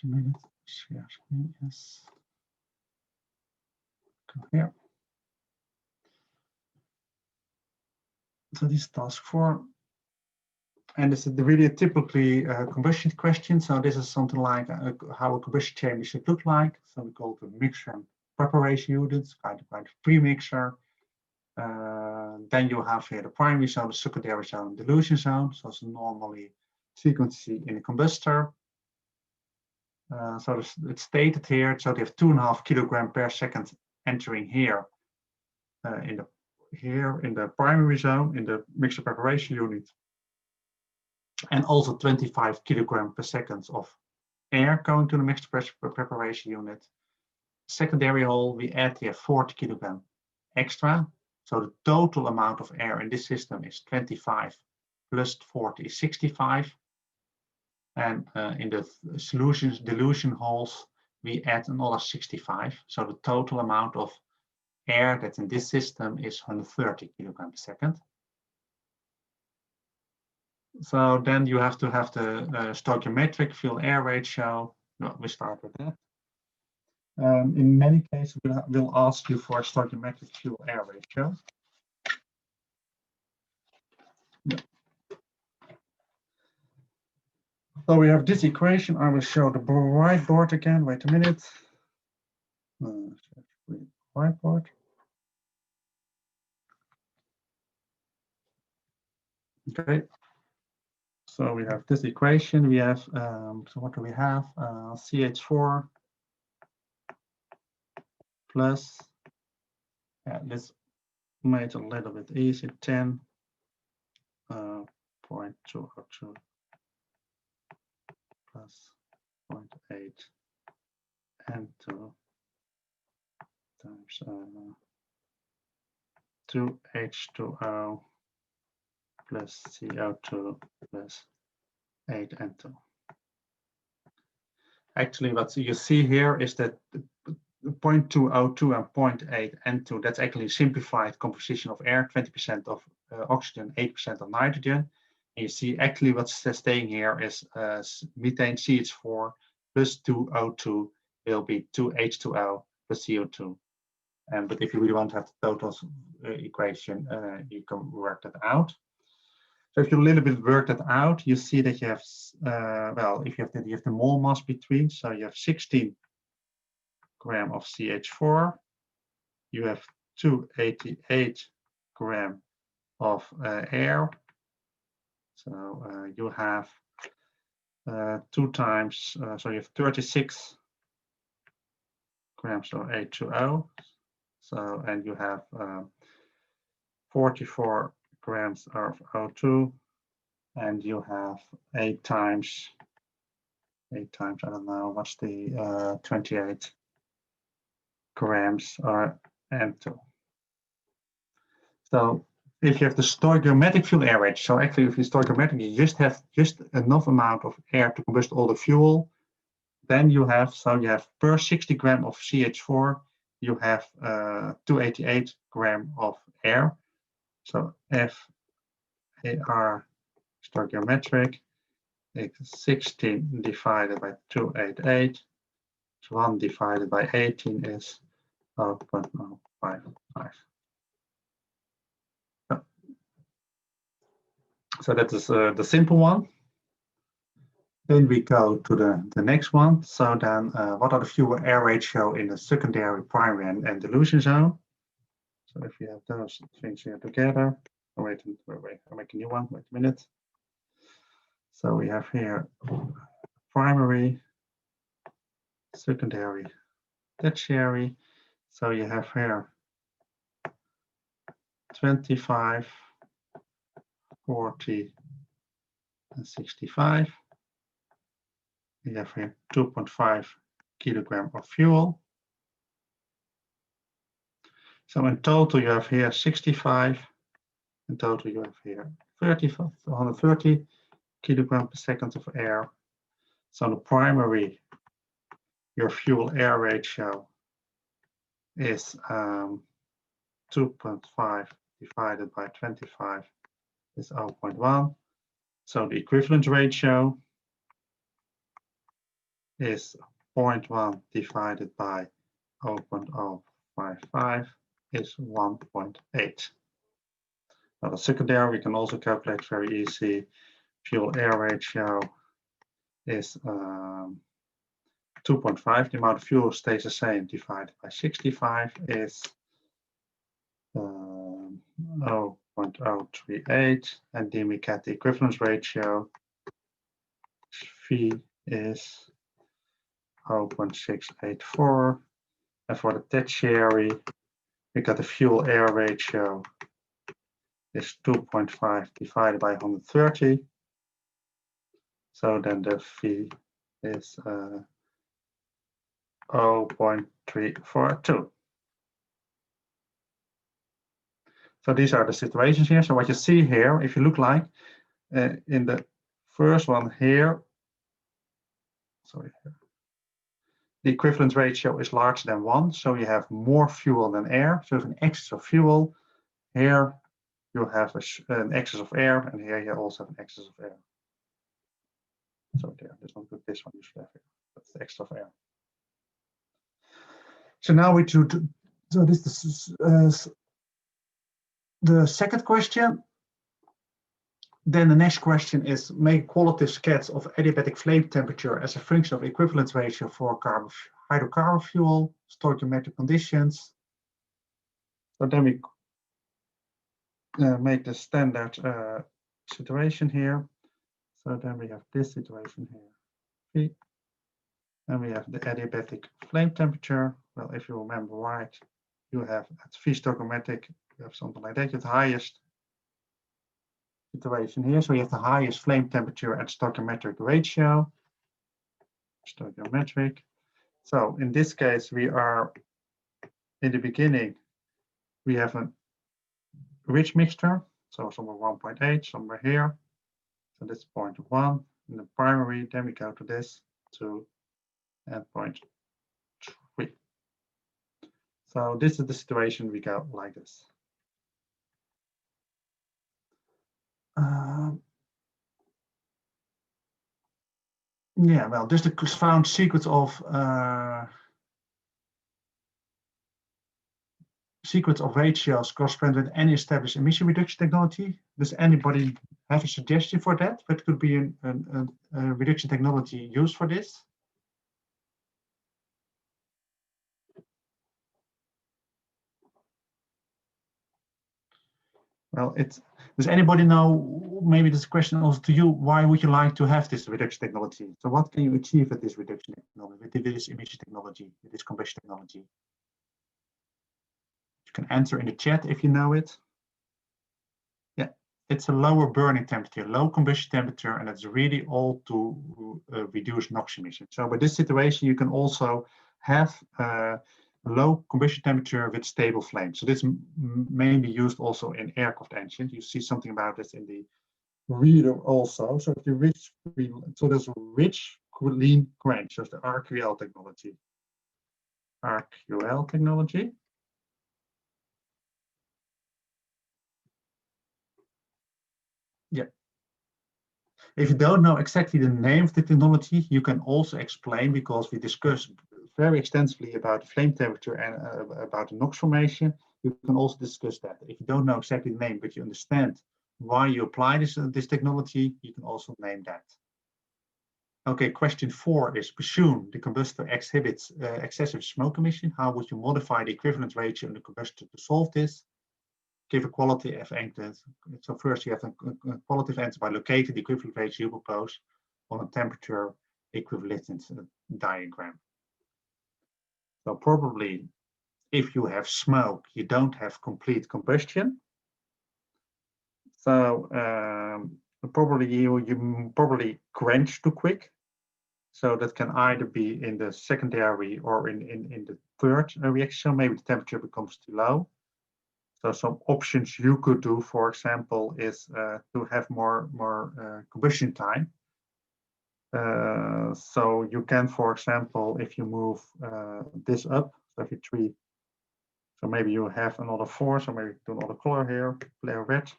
Yes. Go here. So this is task 4. And this is really typically a combustion question. So this is something like how a combustion chamber should look like. So we call it a mixer and preparation units, kind of pre-mixer. Then you have here the primary zone, the secondary zone, dilution zone. So it's normally sequencing in a combustor. So it's stated here. So they have 2.5 kilograms per second entering here in the primary zone in the mixer preparation unit. And also 25 kilograms per second of air going to the mixed preparation unit. Secondary hole, we add here 40 kilograms extra. So the total amount of air in this system is 25 plus 40 is 65. And in the solutions dilution holes, we add another 65. So the total amount of air that's in this system is 130 kilograms per second. So then you have to have the stoichiometric fuel-air ratio. No, we start with that. In many cases, we'll ask you for a stoichiometric fuel-air ratio. Yeah. So we have this equation. I will show the whiteboard again. Wait a minute. Whiteboard. Okay. So we have this equation. We have, so what do we have? CH4 plus, let's make it a little bit easy, 10.202 plus 0.8 N2 times 2H2O plus CO2 plus 8 N2. Actually, what you see here is that 0.202 and 0.8 N2, that's actually simplified composition of air, 20% of oxygen, 8% of nitrogen. And you see actually what's staying here is methane CH4 plus 2O2 will be 2H2O plus CO2. But if you really want to have the total equation, you can work that out. So if you a little bit work that out, you see that you have, well, if you have the mole mass between, so you have 16 grams of CH4, you have 288 grams of air, so you have 2 times, so you have 36 grams of H2O, so, and you have 44 grams of O2, and you have 8 times, I don't know, what's the 28 grams are N2. So if you have the stoichiometric fuel-air ratio, so actually if you stoichiometric, you just have enough amount of air to combust all the fuel, then you have, so you have per 60 grams of CH4, you have 288 grams of air. So FAR stoichiometric is 16 divided by 288, 1 divided by 18 is 0.055. So that is the simple one. Then we go to the next one. So then what are the fuel-air ratio in the secondary, primary, and dilution zone? So if you have those things here together, oh, wait, I'll make a new one, wait a minute. So we have here primary, secondary, tertiary. So you have here 25, 40, and 65. We have here 2.5 kilogram of fuel. So in total you have here 65. In total you have here 130 kilogram per second of air. So the primary, your fuel air ratio is 2.5 divided by 25 is 0.1. So the equivalent ratio is 0.1 divided by 0.055 is 1.8. Now the secondary we can also calculate very easy. Fuel air ratio is 2.5. The amount of fuel stays the same, divided by 65 is 0.038, and then we get the equivalence ratio. V is 0.684, and for the tertiary we got the fuel air ratio is 2.5 divided by 130. So then the V is 0.342. So these are the situations here. So what you see here, if you look like in the first one here, sorry, the equivalent ratio is larger than 1. So you have more fuel than air. So you have an excess of fuel. Here you have an excess of air, and here you also have an excess of air. So there, let's not put this one, you should have here. That's the excess of air. So now we do, so this is the second question. Then the next question is make qualitative sketch of adiabatic flame temperature as a function of equivalence ratio for hydrocarbon fuel, stoichiometric conditions. So then we make the standard situation here. So then we have this situation here, V, and we have the adiabatic flame temperature. Well, if you remember right, you have at V stoichiometric, you have something like that, you have the highest situation here. So you have the highest flame temperature at stoichiometric ratio. Stoichiometric. So in this case, we are in the beginning, we have a rich mixture. So somewhere 1.8, somewhere here. So that's 0.1 in the primary. Then we go to this 2 and 0.3. So this is the situation we go like this. Yeah, well, this is the found sequence of ratios corresponding with any established emission reduction technology. Does anybody have a suggestion for that? What could be a reduction technology used for this? Well, does anybody know, maybe this question also to you, why would you like to have this reduction technology? So what can you achieve with this reduction technology, with this emission technology, with this combustion technology? You can answer in the chat if you know it. Yeah, it's a lower burning temperature, low combustion temperature, and it's really all to reduce NOx emissions. So with this situation, you can also have low combustion temperature with stable flame. So this mainly used also in aircraft engines. You see something about this in the reader also. So if the rich, so there's a rich clean grain, so it's the RQL technology. RQL technology. Yeah. If you don't know exactly the name of the technology, you can also explain, because we discussed very extensively about flame temperature and about the NOx formation. You can also discuss that. If you don't know exactly the name, but you understand why you apply this technology, you can also name that. Okay, question 4 is, presume the combustor exhibits excessive smoke emission. How would you modify the equivalent ratio in the combustor to solve this? Give a qualitative answer. So first you have a qualitative answer by locating the equivalent ratio you propose on a temperature equivalence diagram. So probably if you have smoke, you don't have complete combustion. So probably you probably quench too quick. So that can either be in the secondary or in the third reaction. Maybe the temperature becomes too low. So some options you could do, for example, is to have more combustion time. So you can, for example, if you move this up, so if you treat, so maybe you have another 4, so maybe do another color here, flare red.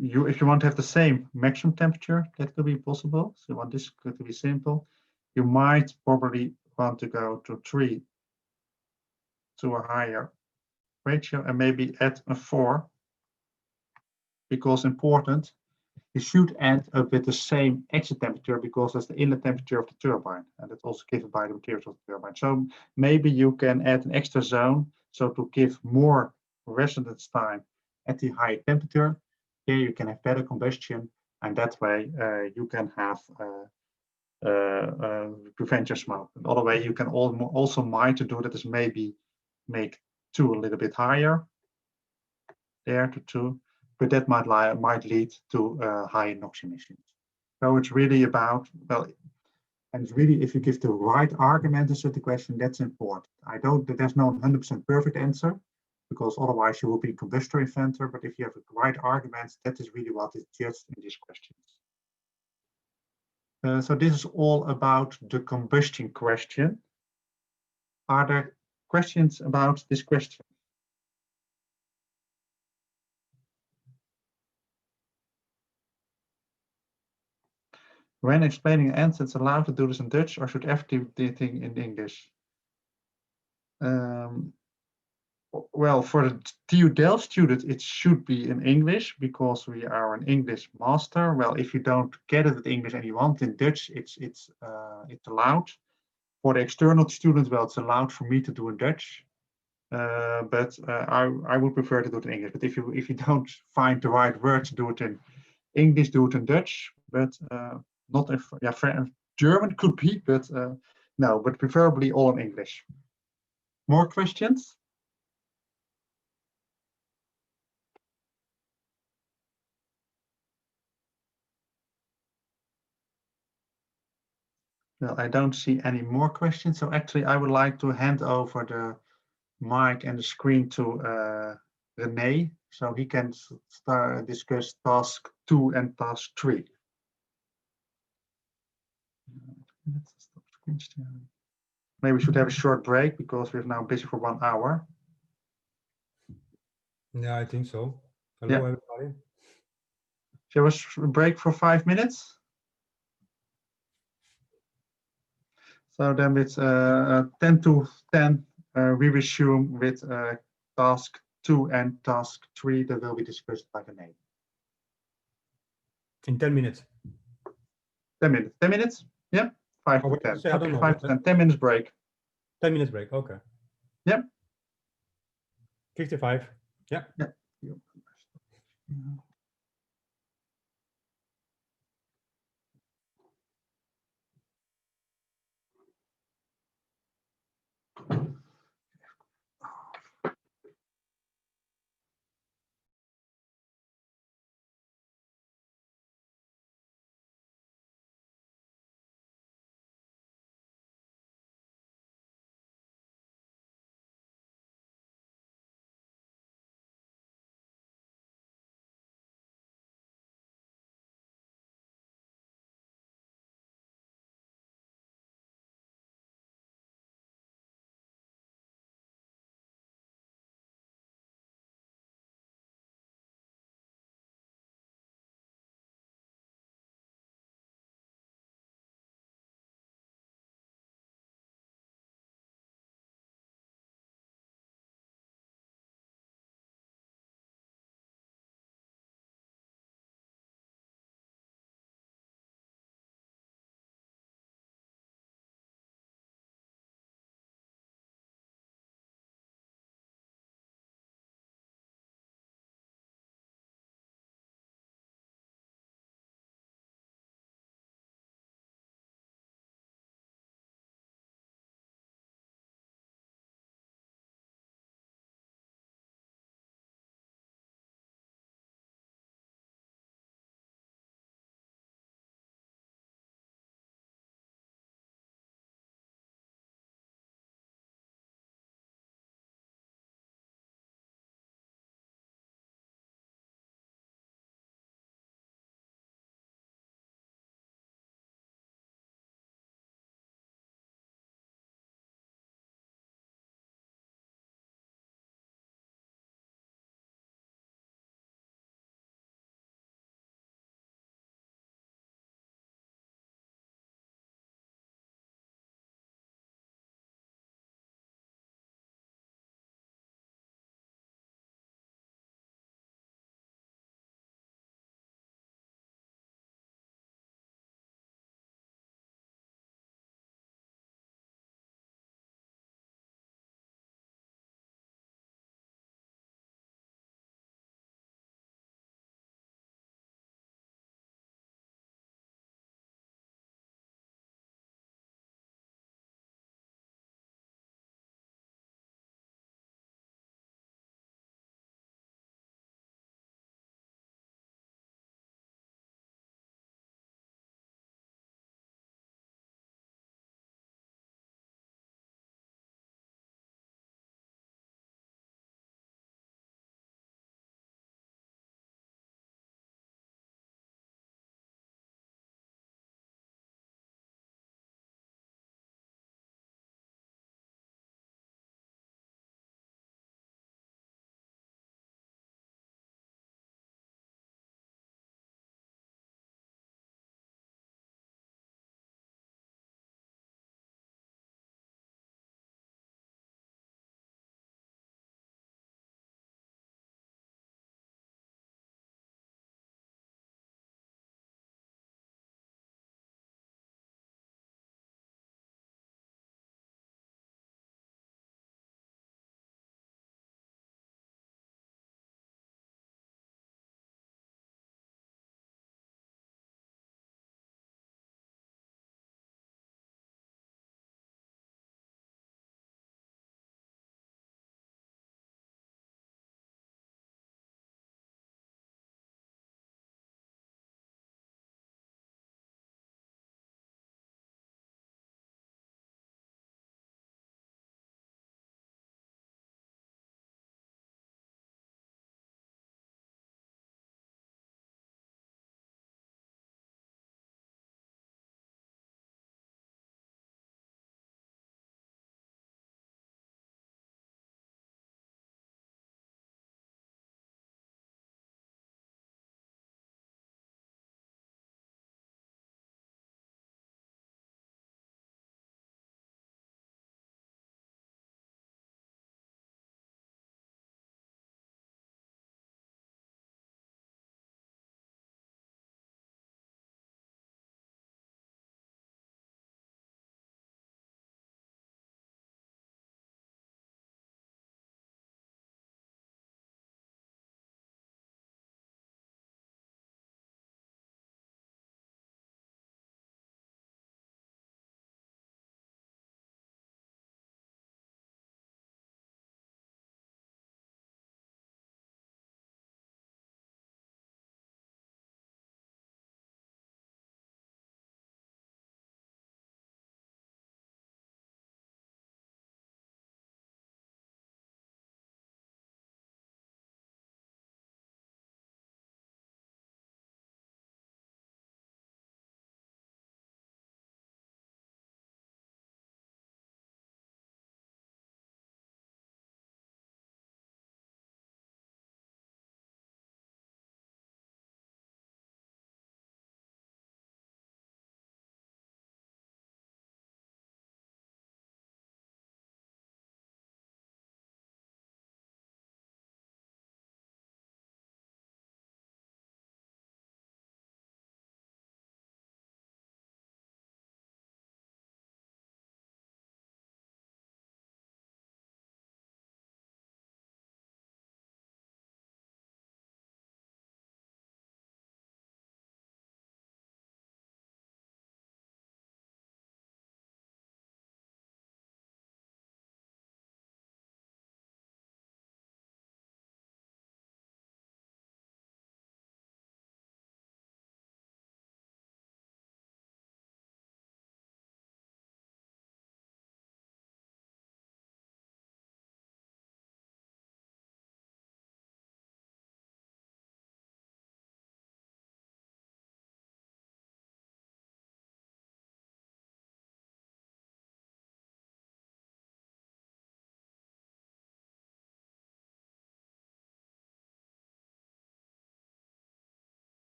If you want to have the same maximum temperature, that could be possible. So you want this to be simple. You might probably want to go to 3 to a higher ratio and maybe add a 4, because important, you should end up with the same exit temperature because that's the inlet temperature of the turbine, and that's also given by the materials of the turbine. So maybe you can add an extra zone, so to give more residence time at the high temperature. Here you can have better combustion, and that way you can have prevent your smoke. Another way you can also might do that is maybe make 2 a little bit higher, there to 2, but that might lead to high NOx emissions. So it's really about, well, and it's really, if you give the right argument to the question, that's important. There's no 100% perfect answer, because otherwise you will be combustor inventor, but if you have the right arguments, that is really what is judged in these questions. So this is all about the combustion question. Are there questions about this question? When explaining an answer, it's allowed to do this in Dutch, or should everything in English? Well, for the TU Delft student, it should be in English because we are an English master. Well, if you don't get it in English and you want in Dutch, it's allowed. For the external student, well, it's allowed for me to do in Dutch, but I would prefer to do it in English. But if you don't find the right word to do it in English, do it in Dutch. But not if German could be, but no, but preferably all in English. More questions? Well, I don't see any more questions. So actually, I would like to hand over the mic and the screen to René, so he can discuss task 2 and task 3. Let's stop screen sharing. Maybe we should have a short break because we're now busy for 1 hour. Yeah, I think so. Hello, everybody. Shall we break for 5 minutes? So then it's 10 to 10, we resume with task 2 and task 3 that will be discussed by René. In 10 minutes. 10 minutes. 10 minutes? Yeah. 5 to 10. Say, I don't know. 5 to 10. 10 minutes break. 10 minutes break. Okay. Yep. 55. Yeah. Yeah.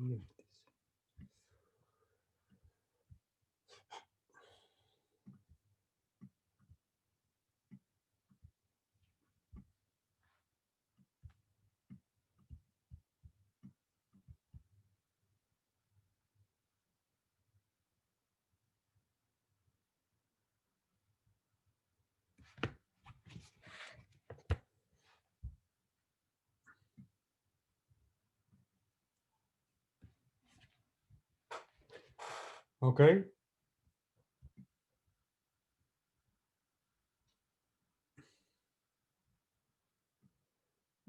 here it is. Okay.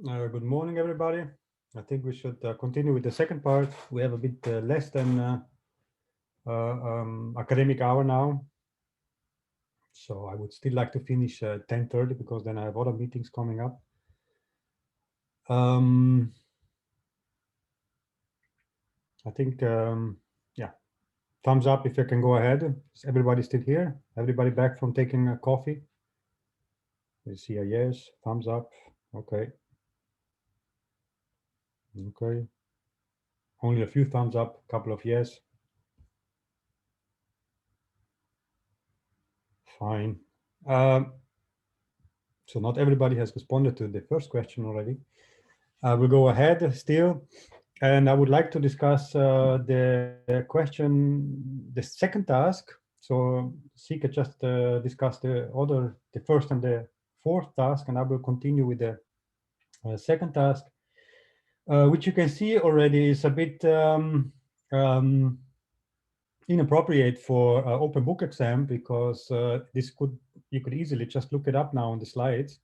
Good morning, everybody. I think we should continue with the second part. We have a bit less than academic hour now. So I would still like to finish 10:30 because then I have other meetings coming up. I think, yeah, thumbs up if you can go ahead. Is everybody still here? Everybody back from taking a coffee? I see a yes, thumbs up. Okay. Okay. Only a few thumbs up, a couple of yes. Fine. So not everybody has responded to the first question already. I will go ahead still, and I would like to discuss the second task. So Sika just discussed the first and the fourth task, and I will continue with the second task, which you can see already is a bit inappropriate for open book exam, because you could easily just look it up now on the slides,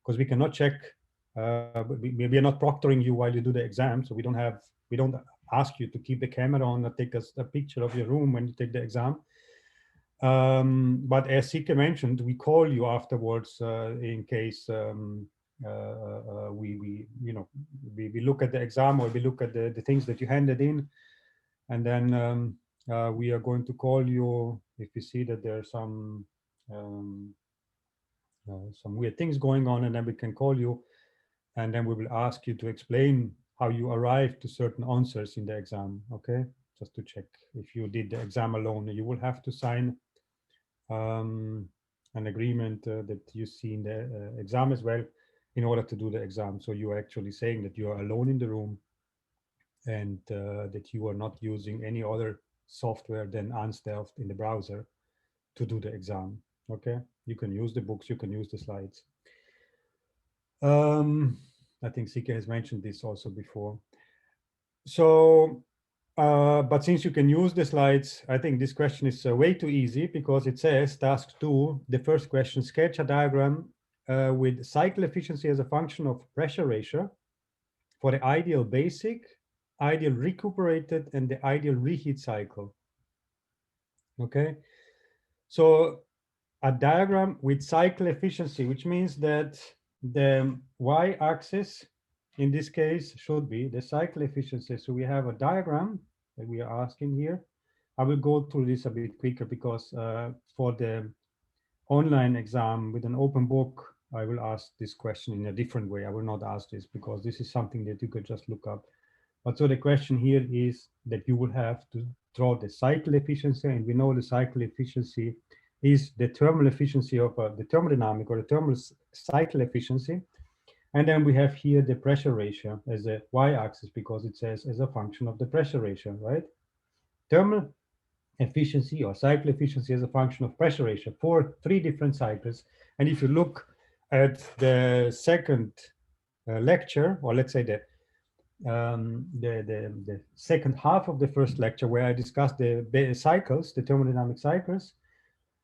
because we cannot check. We are not proctoring you while you do the exam, so we don't ask you to keep the camera on or take a picture of your room when you take the exam. But as Sika mentioned, we call you afterwards in case we look at the exam, or we look at the things that you handed in, and then we are going to call you if we see that there are some weird things going on, and then we can call you, and then we will ask you to explain how you arrived to certain answers in the exam. Okay, just to check if you did the exam alone. You will have to sign an agreement that you see in the exam as well, in order to do the exam. So you are actually saying that you are alone in the room, and that you are not using any other software than Unstealth in the browser to do the exam. Okay, you can use the books, you can use the slides. I think Sika has mentioned this also before. So, but since you can use the slides, I think this question is way too easy, because it says task 2, the first question, sketch a diagram with cycle efficiency as a function of pressure ratio for the ideal basic, ideal recuperated, and the ideal reheat cycle. Okay, so a diagram with cycle efficiency, which means that the y-axis in this case should be the cycle efficiency. So we have a diagram that we are asking here. I will go through this a bit quicker, because for the online exam with an open book, I will ask this question in a different way. I will not ask this, because this is something that you could just look up. But so the question here is that you will have to draw the cycle efficiency, and we know the cycle efficiency is the thermal efficiency of the thermodynamic, or the thermal cycle efficiency. And then we have here the pressure ratio as a y-axis, because it says as a function of the pressure ratio, right? Thermal efficiency or cycle efficiency as a function of pressure ratio for 3 different cycles. And if you look at the second lecture, or let's say the second half of the first lecture, where I discussed the cycles, the thermodynamic cycles,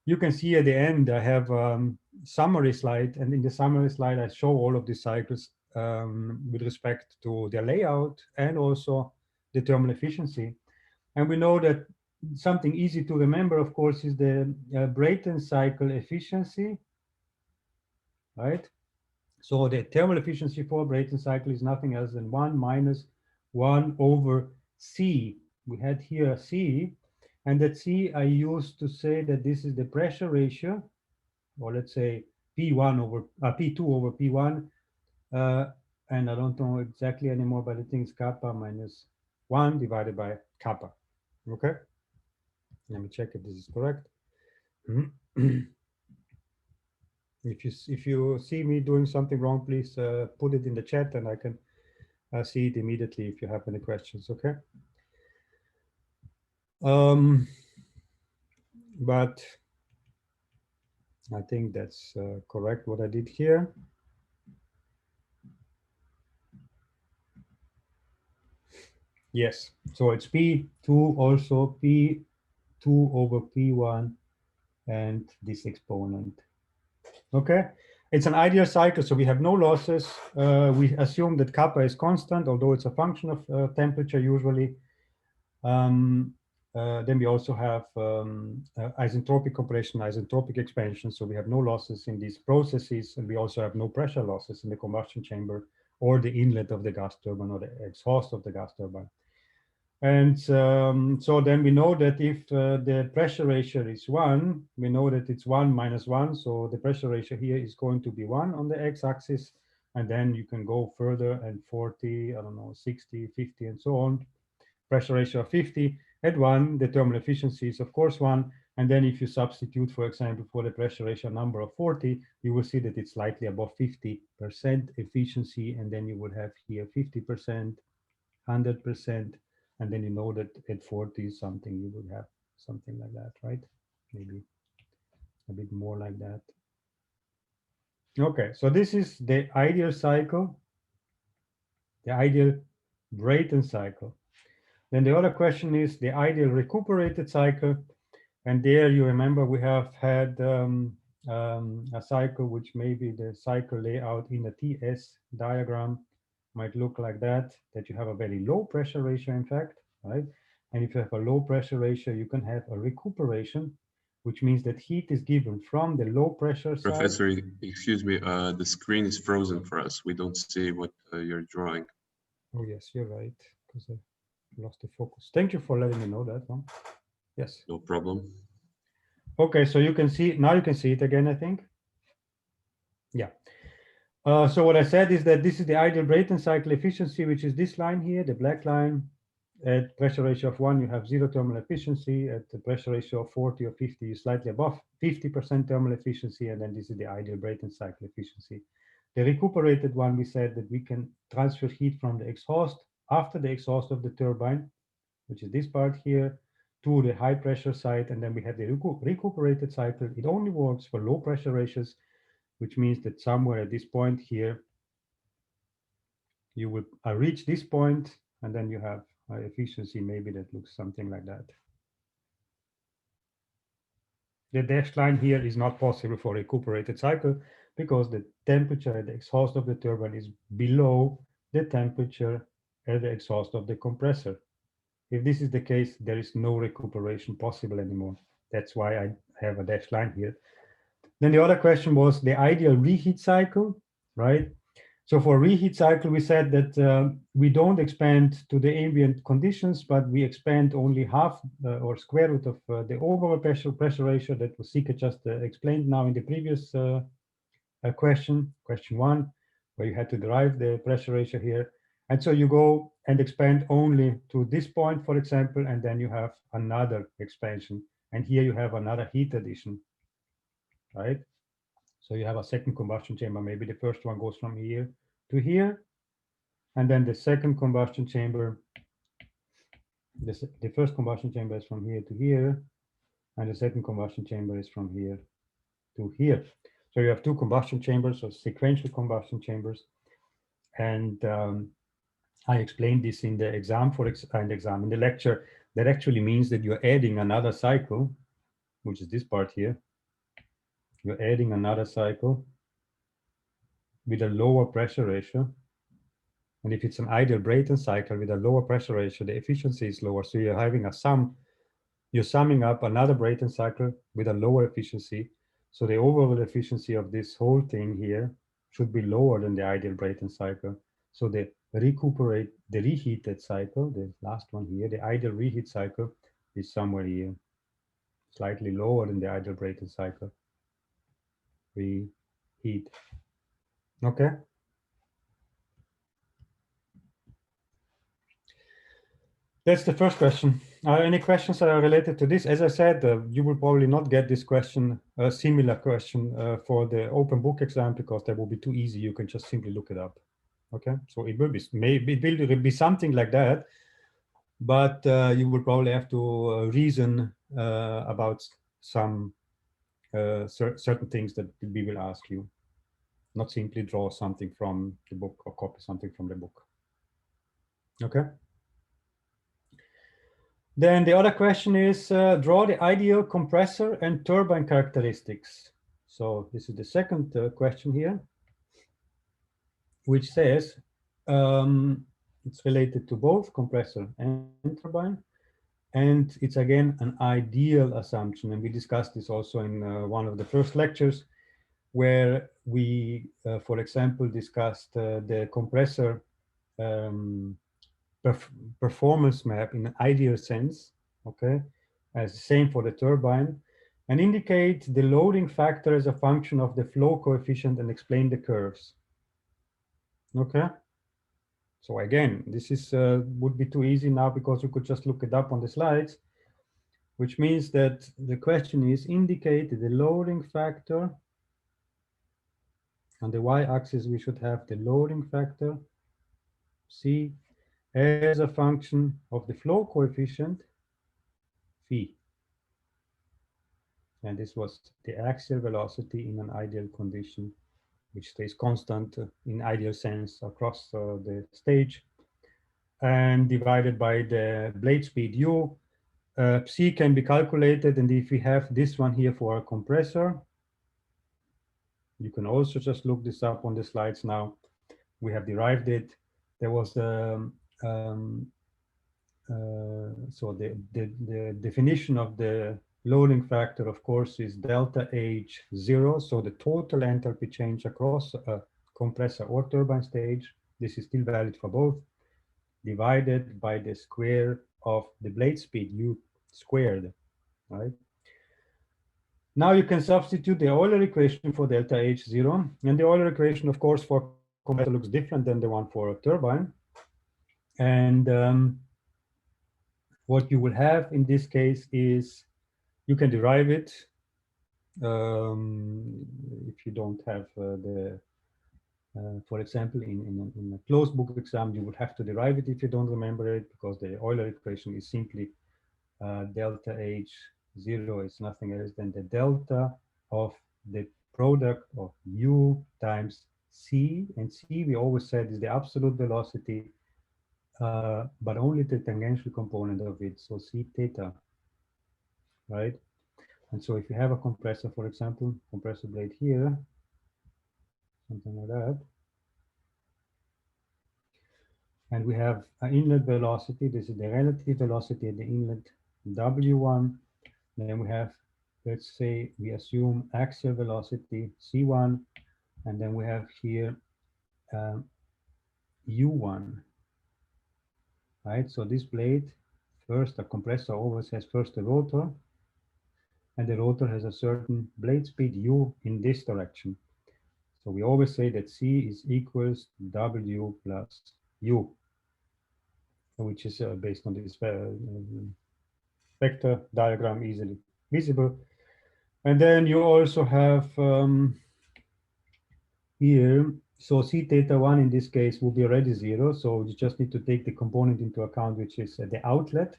you can see at the end I have summary slide, and in the summary slide I show all of the cycles with respect to their layout and also the thermal efficiency. And we know that something easy to remember, of course, is the Brayton cycle efficiency, right? So the thermal efficiency for Brayton cycle is nothing else than 1 minus 1 over C. We had here C, and that C I used to say that this is the pressure ratio, or let's say P1 over P2 over P1, and I don't know exactly anymore, but I think it's kappa minus 1 divided by kappa. Okay, let me check if this is correct. If you see me doing something wrong, please put it in the chat and I can see it immediately if you have any questions. Okay. But I think that's correct what I did here. Yes, so it's P2 also P2 over P1 and this exponent. Okay, it's an ideal cycle, so we have no losses. We assume that kappa is constant, although it's a function of temperature usually. Then we also have isentropic compression, isentropic expansion, so we have no losses in these processes, and we also have no pressure losses in the combustion chamber or the inlet of the gas turbine or the exhaust of the gas turbine. And so then we know that if the pressure ratio is 1, we know that it's 1 minus 1. So the pressure ratio here is going to be 1 on the x-axis. And then you can go further and 40, I don't know, 60, 50, and so on. Pressure ratio of 50 at 1. The thermal efficiency is, of course, 1. And then if you substitute, for example, for the pressure ratio number of 40, you will see that it's slightly above 50% efficiency. And then you would have here 50%, 100%. And then you know that at 40 something you would have something like that, right? Maybe a bit more like that. Okay, so this is the ideal cycle, the ideal Brayton cycle. Then the other question is the ideal recuperated cycle. And there you remember we have had a cycle which maybe the cycle layout in a TS diagram might look like that you have a very low pressure ratio, in fact, right? And if you have a low pressure ratio, you can have a recuperation, which means that heat is given from the low pressure side. Professor, excuse me, the screen is frozen for us. We don't see what you're drawing. Oh, yes, you're right, because I lost the focus. Thank you for letting me know that one. Yes. No problem. Okay, so you can see, now you can see it again, I think. Yeah. So what I said is that this is the ideal Brayton cycle efficiency, which is this line here, the black line. At pressure ratio of 1, you have 0 thermal efficiency. At the pressure ratio of 40 or 50, you're slightly above 50% thermal efficiency. And then this is the ideal Brayton cycle efficiency. The recuperated one, we said that we can transfer heat from the exhaust after the exhaust of the turbine, which is this part here, to the high pressure side. And then we have the recuperated cycle. It only works for low pressure ratios, which means that somewhere at this point here, you will reach this point, and then you have efficiency maybe that looks something like that. The dashed line here is not possible for recuperated cycle because the temperature at the exhaust of the turbine is below the temperature at the exhaust of the compressor. If this is the case, there is no recuperation possible anymore. That's why I have a dashed line here. Then the other question was the ideal reheat cycle, right? So for reheat cycle, we said that we don't expand to the ambient conditions, but we expand only half or square root of the overall pressure ratio that Sika just explained now in the previous question 1, where you had to derive the pressure ratio here. And so you go and expand only to this point, for example, and then you have another expansion. And here you have another heat addition, right? So you have a second combustion chamber. Maybe the first one goes from here to here. And then the second combustion chamber, the first combustion chamber is from here to here. And the second combustion chamber is from here to here. So you have two combustion chambers, or sequential combustion chambers. And I explained this in the exam in the lecture. That actually means that you're adding another cycle, which is this part here. You're adding another cycle with a lower pressure ratio. And if it's an ideal Brayton cycle with a lower pressure ratio, the efficiency is lower. So you're having a sum. You're summing up another Brayton cycle with a lower efficiency. So the overall efficiency of this whole thing here should be lower than the ideal Brayton cycle. So the reheated cycle, the last one here, the ideal reheat cycle is somewhere here, slightly lower than the ideal Brayton cycle. Reheat. Okay. That's the first question. Any questions related to this? As I said, you will probably not get this question, a similar question for the open book exam, because that will be too easy. You can just simply look it up. Okay, so it will be, maybe it will be something like that, but you will probably have to reason about some certain things that we will ask you, not simply draw something from the book or copy something from the book. Okay. Then the other question is, draw the ideal compressor and turbine characteristics. So this is the second question here, which says it's related to both compressor and turbine. And it's again an ideal assumption. And we discussed this also in one of the first lectures, where we, for example, discussed the compressor performance map in an ideal sense, okay, as the same for the turbine, and indicate the loading factor as a function of the flow coefficient and explain the curves. Okay. So again, this is would be too easy now because you could just look it up on the slides, which means that the question is indicate the loading factor. On the y-axis, we should have the loading factor, C, as a function of the flow coefficient, phi. And this was the axial velocity in an ideal condition, which stays constant in ideal sense across the stage, and divided by the blade speed u. Psi can be calculated, and if we have this one here for a compressor, you can also just look this up on the slides now. We have derived it. There was the so the definition of the loading factor, of course, is delta H 0. So the total enthalpy change across a compressor or turbine stage, this is still valid for both, divided by the square of the blade speed u squared, right? Now you can substitute the Euler equation for delta H 0. And the Euler equation, of course, for compressor looks different than the one for a turbine. And what you will have in this case is you can derive it if you don't have for example, in a closed book exam, you would have to derive it if you don't remember it, because the Euler equation is simply delta H 0 is nothing else than the delta of the product of u times c, and c we always said is the absolute velocity, but only the tangential component of it, so c theta, right? And so if you have a compressor, for example, compressor blade here, something like that, and we have an inlet velocity, this is the relative velocity at the inlet W1, then we have, let's say, we assume axial velocity C1, and then we have here U1, right? So this blade, first, a compressor always has first a rotor, and the rotor has a certain blade speed U in this direction. So we always say that C is equals W plus U, which is based on this vector diagram easily visible. And then you also have here, so C theta 1 in this case will be already 0. So you just need to take the component into account, which is the outlet.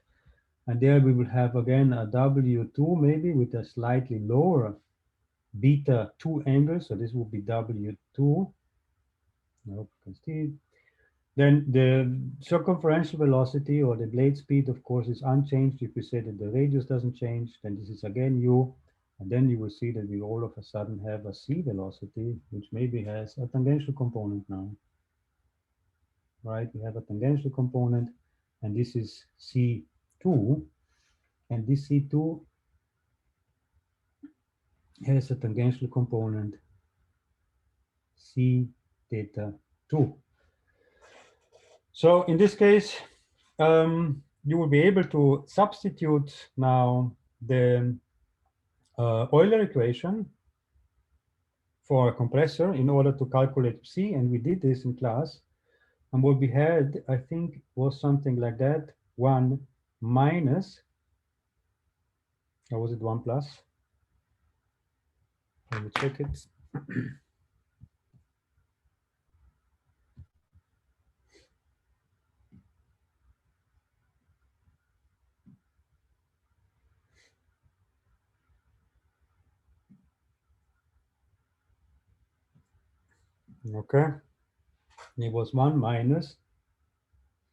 And there we will have again a W2 maybe with a slightly lower beta 2 angle. So this will be W2. I hope you can see it. Then the circumferential velocity or the blade speed, of course, is unchanged. If we say that the radius doesn't change, then this is again u. And then you will see that we all of a sudden have a c velocity, which maybe has a tangential component now. Right? We have a tangential component, and this is C2. And this C2 has a tangential component C theta 2. So in this case, you will be able to substitute now the Euler equation for a compressor in order to calculate psi, and we did this in class. And what we had, I think, was something like that. 1 minus, or was it 1 plus? Let me check it. Okay, it was 1 minus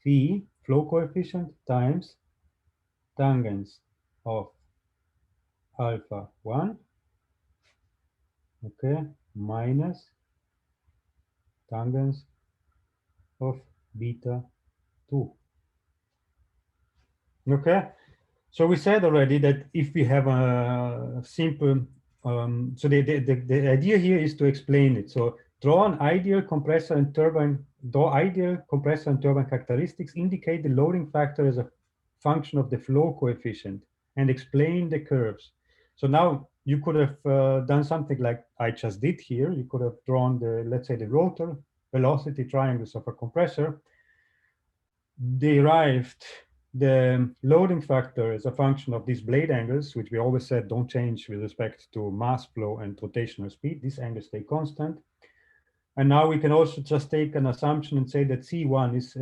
phi flow coefficient times tangents of alpha 1, okay, minus tangents of beta 2. Okay, so we said already that if we have a simple, so the idea here is to explain it. So draw an ideal compressor and turbine, draw ideal compressor and turbine characteristics, indicate the loading factor as a function of the flow coefficient, and explain the curves. So now you could have done something like I just did here. You could have drawn the, let's say, the rotor velocity triangles of a compressor, derived the loading factor as a function of these blade angles, which we always said don't change with respect to mass flow and rotational speed. These angles stay constant. And now we can also just take an assumption and say that C1 is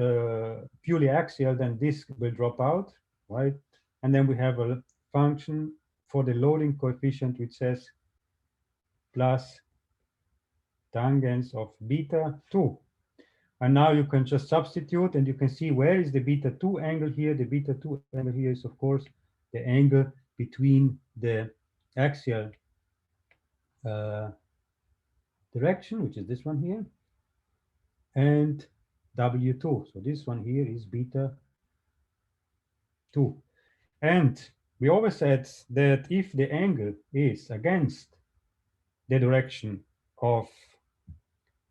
purely axial, then this will drop out, right? And then we have a function for the loading coefficient which says plus tangents of beta 2. And now you can just substitute and you can see where is the beta 2 angle here. The beta 2 angle here is, of course, the angle between the axial direction, which is this one here, and W2. So this one here is beta 2. And we always said that if the angle is against the direction of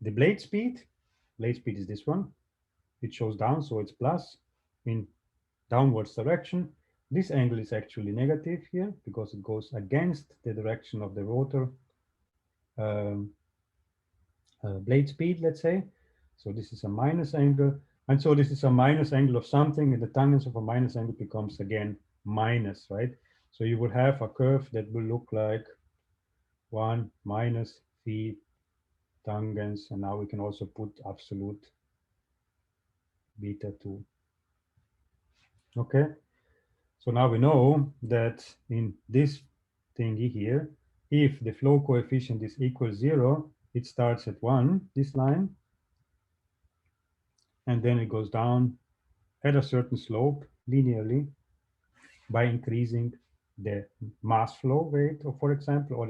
the blade speed is this one, it shows down, so it's plus in downwards direction. This angle is actually negative here because it goes against the direction of the rotor blade speed, let's say. So this is a minus angle. And so this is a minus angle of something, and the tangents of a minus angle becomes again minus, right? So you would have a curve that will look like 1 minus phi tangents, and now we can also put absolute beta 2. Okay, so now we know that in this thingy here, if the flow coefficient is equal 0, it starts at 1, this line, and then it goes down at a certain slope linearly by increasing the mass flow rate, or for example, or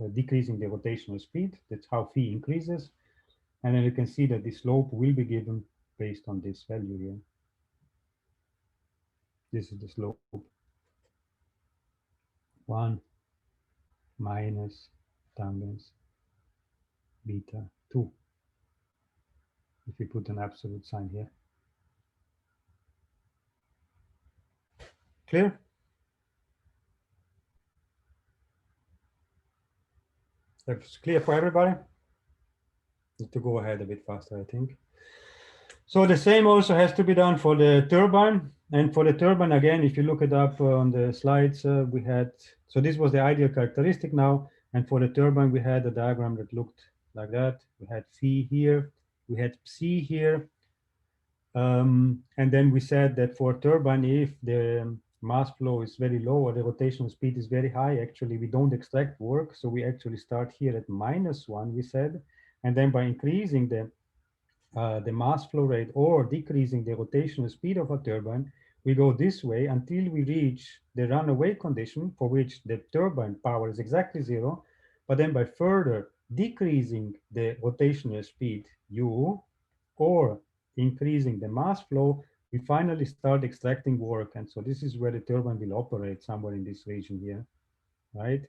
decreasing the rotational speed. That's how phi increases. And then you can see that the slope will be given based on this value here. This is the slope. 1 minus tangents beta 2. If we put an absolute sign here. Clear? That's clear for everybody? Need to go ahead a bit faster, I think. So the same also has to be done for the turbine. And for the turbine, again, if you look it up on the slides, we had, so this was the ideal characteristic now. And for the turbine, we had a diagram that looked like that. We had phi here, we had psi here. And then we said that for turbine, if the mass flow is very low or the rotational speed is very high, actually we don't extract work. So we actually start here at -1, we said. And then by increasing the mass flow rate or decreasing the rotational speed of a turbine, we go this way until we reach the runaway condition for which the turbine power is exactly 0. But then by further decreasing the rotational speed U or increasing the mass flow, we finally start extracting work. And so this is where the turbine will operate, somewhere in this region here, right?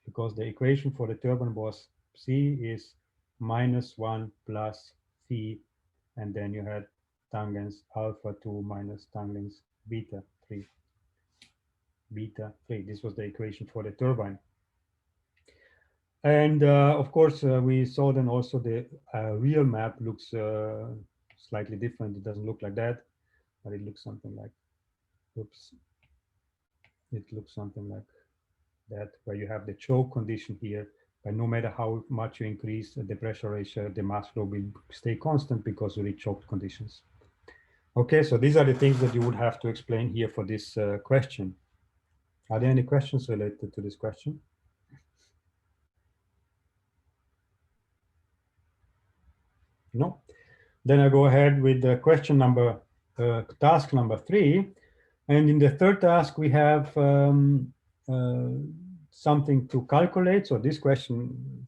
Because the equation for the turbine was C is -1 plus phi, and then you had tangents alpha 2 minus tangents beta 3. Beta 3, this was the equation for the turbine. And of course, we saw then also the real map looks slightly different. It doesn't look like that. but it looks something like, oops, it looks something like that, where you have the choke condition here, but no matter how much you increase the pressure ratio, the mass flow will stay constant because you reach choked conditions. Okay, so these are the things that you would have to explain here for this question. Are there any questions related to this question? No? Then I go ahead with the question number, task number 3. And in the third task, we have something to calculate. So this question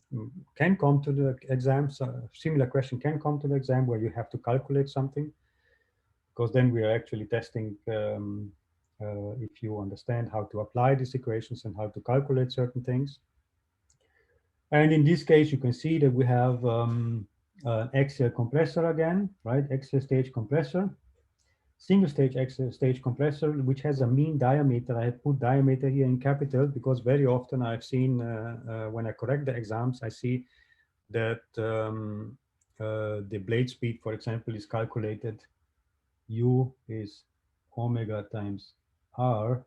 can come to the exam. So a similar question can come to the exam where you have to calculate something, because then we are actually testing if you understand how to apply these equations and how to calculate certain things. And in this case, you can see that we have an axial compressor again, right? Axial stage compressor. Single stage axial stage compressor, which has a mean diameter. I have put diameter here in capital because very often I've seen when I correct the exams, I see that the blade speed, for example, is calculated. U is omega times R,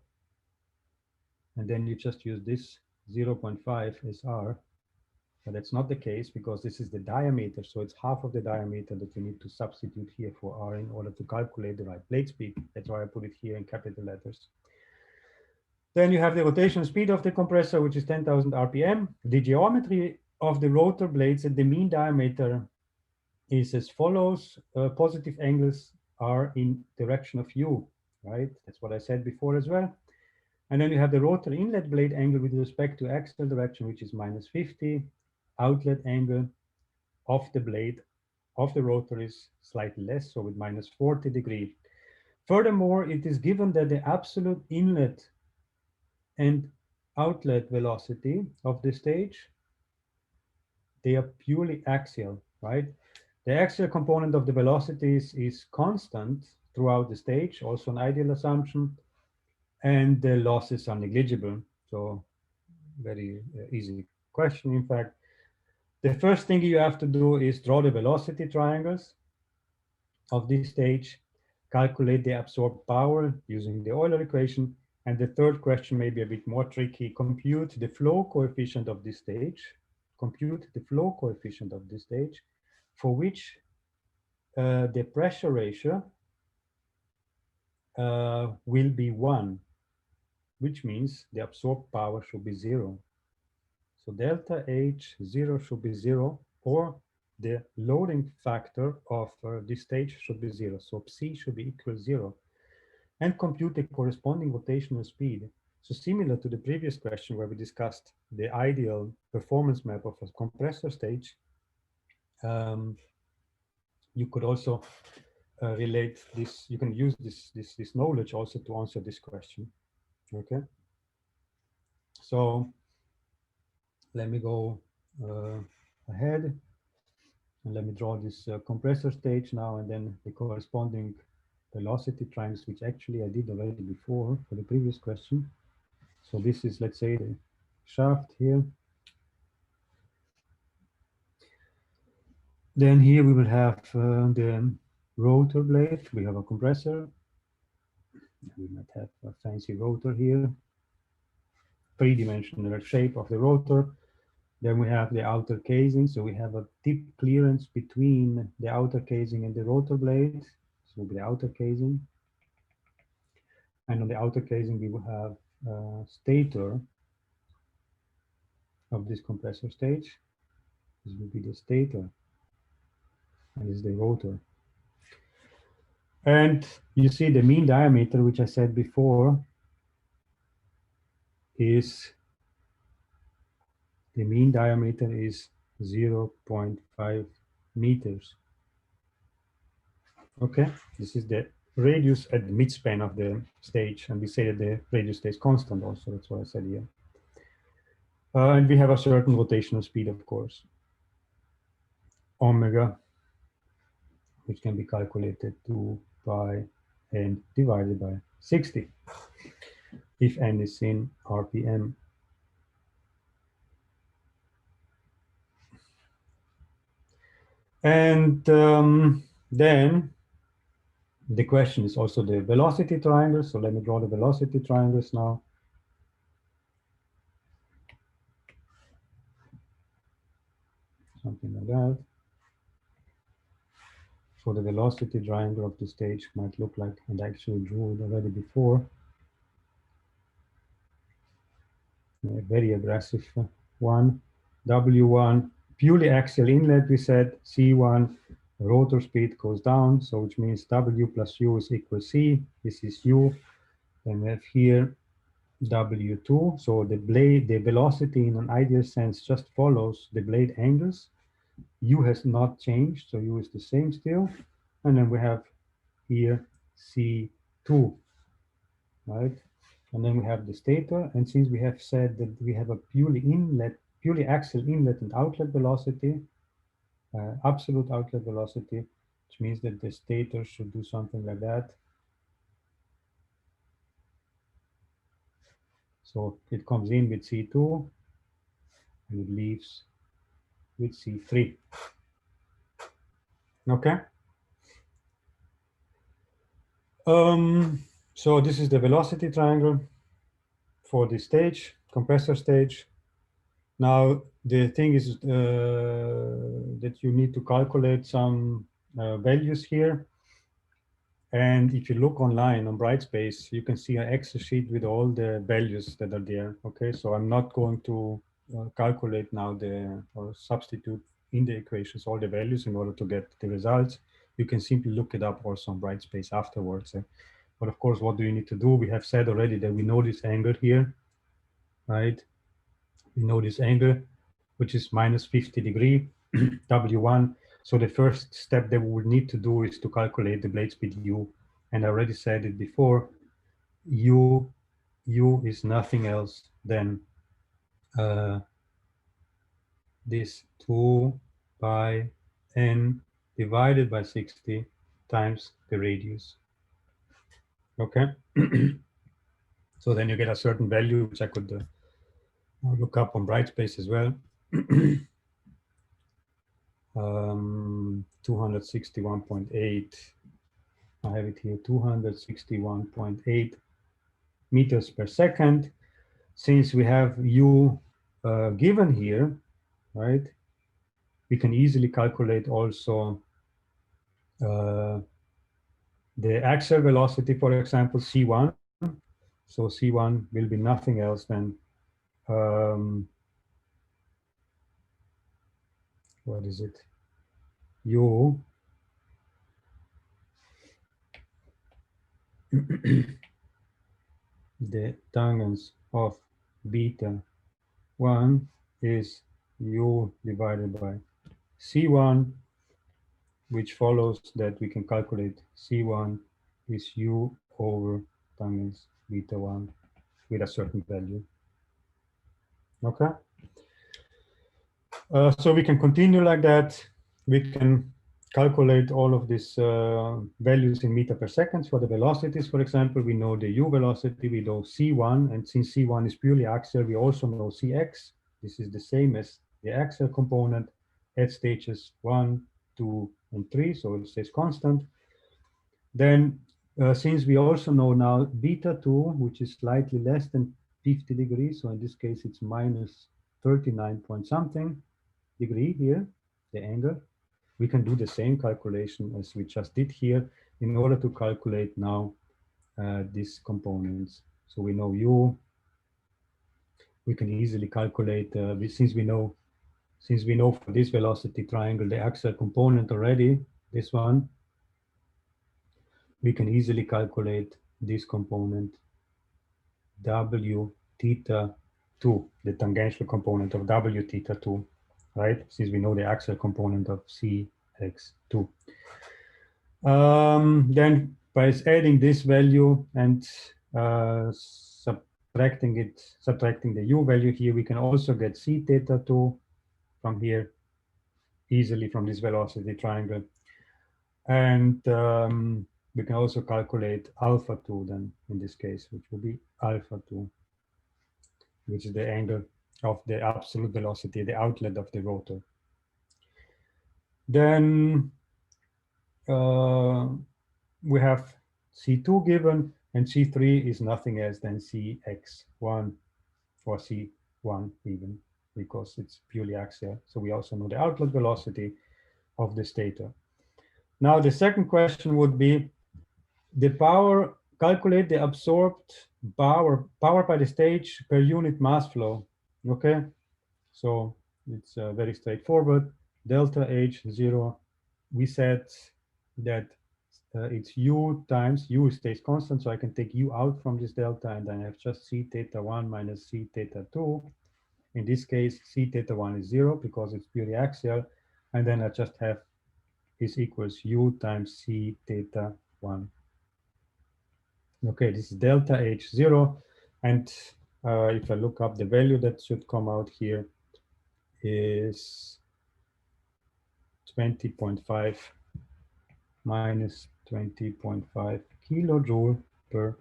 and then you just use this 0.5 as R. But that's not the case because this is the diameter. So it's half of the diameter that you need to substitute here for R in order to calculate the right blade speed. That's why I put it here in capital letters. Then you have the rotation speed of the compressor, which is 10,000 RPM. The geometry of the rotor blades at the mean diameter is as follows. Positive angles are in direction of U, right? That's what I said before as well. And then you have the rotor inlet blade angle with respect to axial direction, which is -50. Outlet angle of the blade of the rotor is slightly less, so with -40 degrees. Furthermore, it is given that the absolute inlet and outlet velocity of the stage, they are purely axial, right? The axial component of the velocities is constant throughout the stage, also an ideal assumption, and the losses are negligible. So very easy question, in fact. The first thing you have to do is draw the velocity triangles of this stage, calculate the absorbed power using the Euler equation, and the third question may be a bit more tricky. Compute the flow coefficient of this stage. Compute the flow coefficient of this stage, for which the pressure ratio will be 1, which means the absorbed power should be 0. So delta H0 should be 0, or the loading factor of this stage should be 0. So psi should be equal to 0. And compute the corresponding rotational speed. So similar to the previous question where we discussed the ideal performance map of a compressor stage, you could also relate this, you can use this knowledge also to answer this question. Okay. So let me go ahead and let me draw this compressor stage now, and then the corresponding velocity triangles, which actually I did already before for the previous question. So this is, let's say, the shaft here. Then here we will have the rotor blade. We have a compressor. We might have a fancy rotor here. Three-dimensional shape of the rotor. Then we have the outer casing. So we have a tip clearance between the outer casing and the rotor blade. So the outer casing. And on the outer casing, we will have a stator of this compressor stage. This will be the stator. And this is the rotor. And you see the mean diameter, which I said before, is the mean diameter is 0.5 meters. Okay, this is the radius at the midspan of the stage, and we say that the radius stays constant also. That's what I said here. And we have a certain rotational speed, of course, omega, which can be calculated 2 pi n divided by 60, if n is in RPM. And then the question is also the velocity triangle. So let me draw the velocity triangles now. Something like that. So the velocity triangle of the stage might look like, and I actually drew it already before. A very aggressive one. W1, purely axial inlet, we said C1, rotor speed goes down, so which means W plus U is equal C. This is U. Then we have here W2. So the blade, the velocity in an ideal sense just follows the blade angles. U has not changed, so U is the same still. And then we have here C2, right? And then we have the stator. And since we have said that we have a purely axial inlet and outlet velocity, absolute outlet velocity, which means that the stator should do something like that. So it comes in with C2 and it leaves with C3. Okay. So this is the velocity triangle for the stage, compressor stage. Now the thing is that you need to calculate some values here. And if you look online on Brightspace, you can see an Excel sheet with all the values that are there. Okay, so I'm not going to calculate now or substitute in the equations all the values in order to get the results. You can simply look it up also on Brightspace afterwards. But of course, what do you need to do? We have said already that we know this angle here, right? We know this angle, which is minus 50 degree, W1. So the first step that we would need to do is to calculate the blade speed U. And I already said it before, U is nothing else than this 2 pi n divided by 60 times the radius. Okay. So then you get a certain value, which I could look up on Brightspace as well. 261.8. I have it here, 261.8 meters per second. Since we have U given here, right, we can easily calculate also the axial velocity, for example, C1. So C1 will be nothing else than, what is it? U the tangents of beta 1 is U divided by C1, which follows that we can calculate C1 is U over tangents beta 1 with a certain value. Okay. So we can continue like that. We can calculate all of these values in meter per second for the velocities. For example, we know the U velocity, we know C1, and since C1 is purely axial, we also know Cx. This is the same as the axial component at stages 1, 2, and 3, so it stays constant. Then, since we also know now beta 2, which is slightly less than 50 degrees, so in this case it's minus 39 point something degree here, the angle, we can do the same calculation as we just did here in order to calculate now these components. So we know U, we can easily calculate, since we know for this velocity triangle the axial component already, this one, we can easily calculate this component W theta 2, the tangential component of W theta 2, right? Since we know the axial component of Cx2. Then by adding this value and subtracting the U value here, we can also get C theta 2 from here easily from this velocity triangle. And we can also calculate alpha 2 then in this case, which will be alpha 2, which is the angle of the absolute velocity, the outlet of the rotor. Then we have C2 given, and C3 is nothing else than Cx1 or C1 even, because it's purely axial. So we also know the outlet velocity of the stator. Now the second question would be the power, calculate the absorbed power by the stage per unit mass flow. Okay, so it's very straightforward. Delta H0, we said that it's U times U stays constant, so I can take U out from this delta, and then I have just C theta 1 minus C theta 2. In this case, C theta 1 is 0 because it's purely axial, and then I just have is equals U times C theta 1. Okay, this is delta H0, and if I look up the value that should come out here is 20.5 minus 20.5 kilojoule per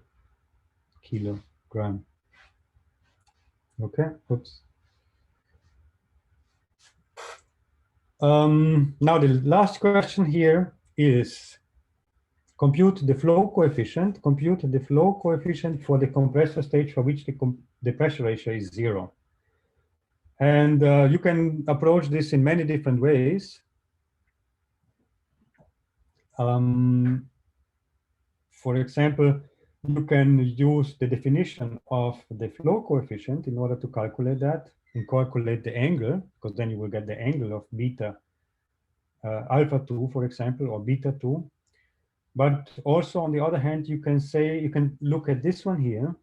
kilogram. Okay, oops. Now the last question here is compute the flow coefficient. Compute the flow coefficient for the compressor stage for which the pressure ratio is 0. And you can approach this in many different ways. For example, you can use the definition of the flow coefficient in order to calculate that and calculate the angle, because then you will get the angle of beta alpha 2, for example, or beta 2. But also, on the other hand, you can say, you can look at this one here,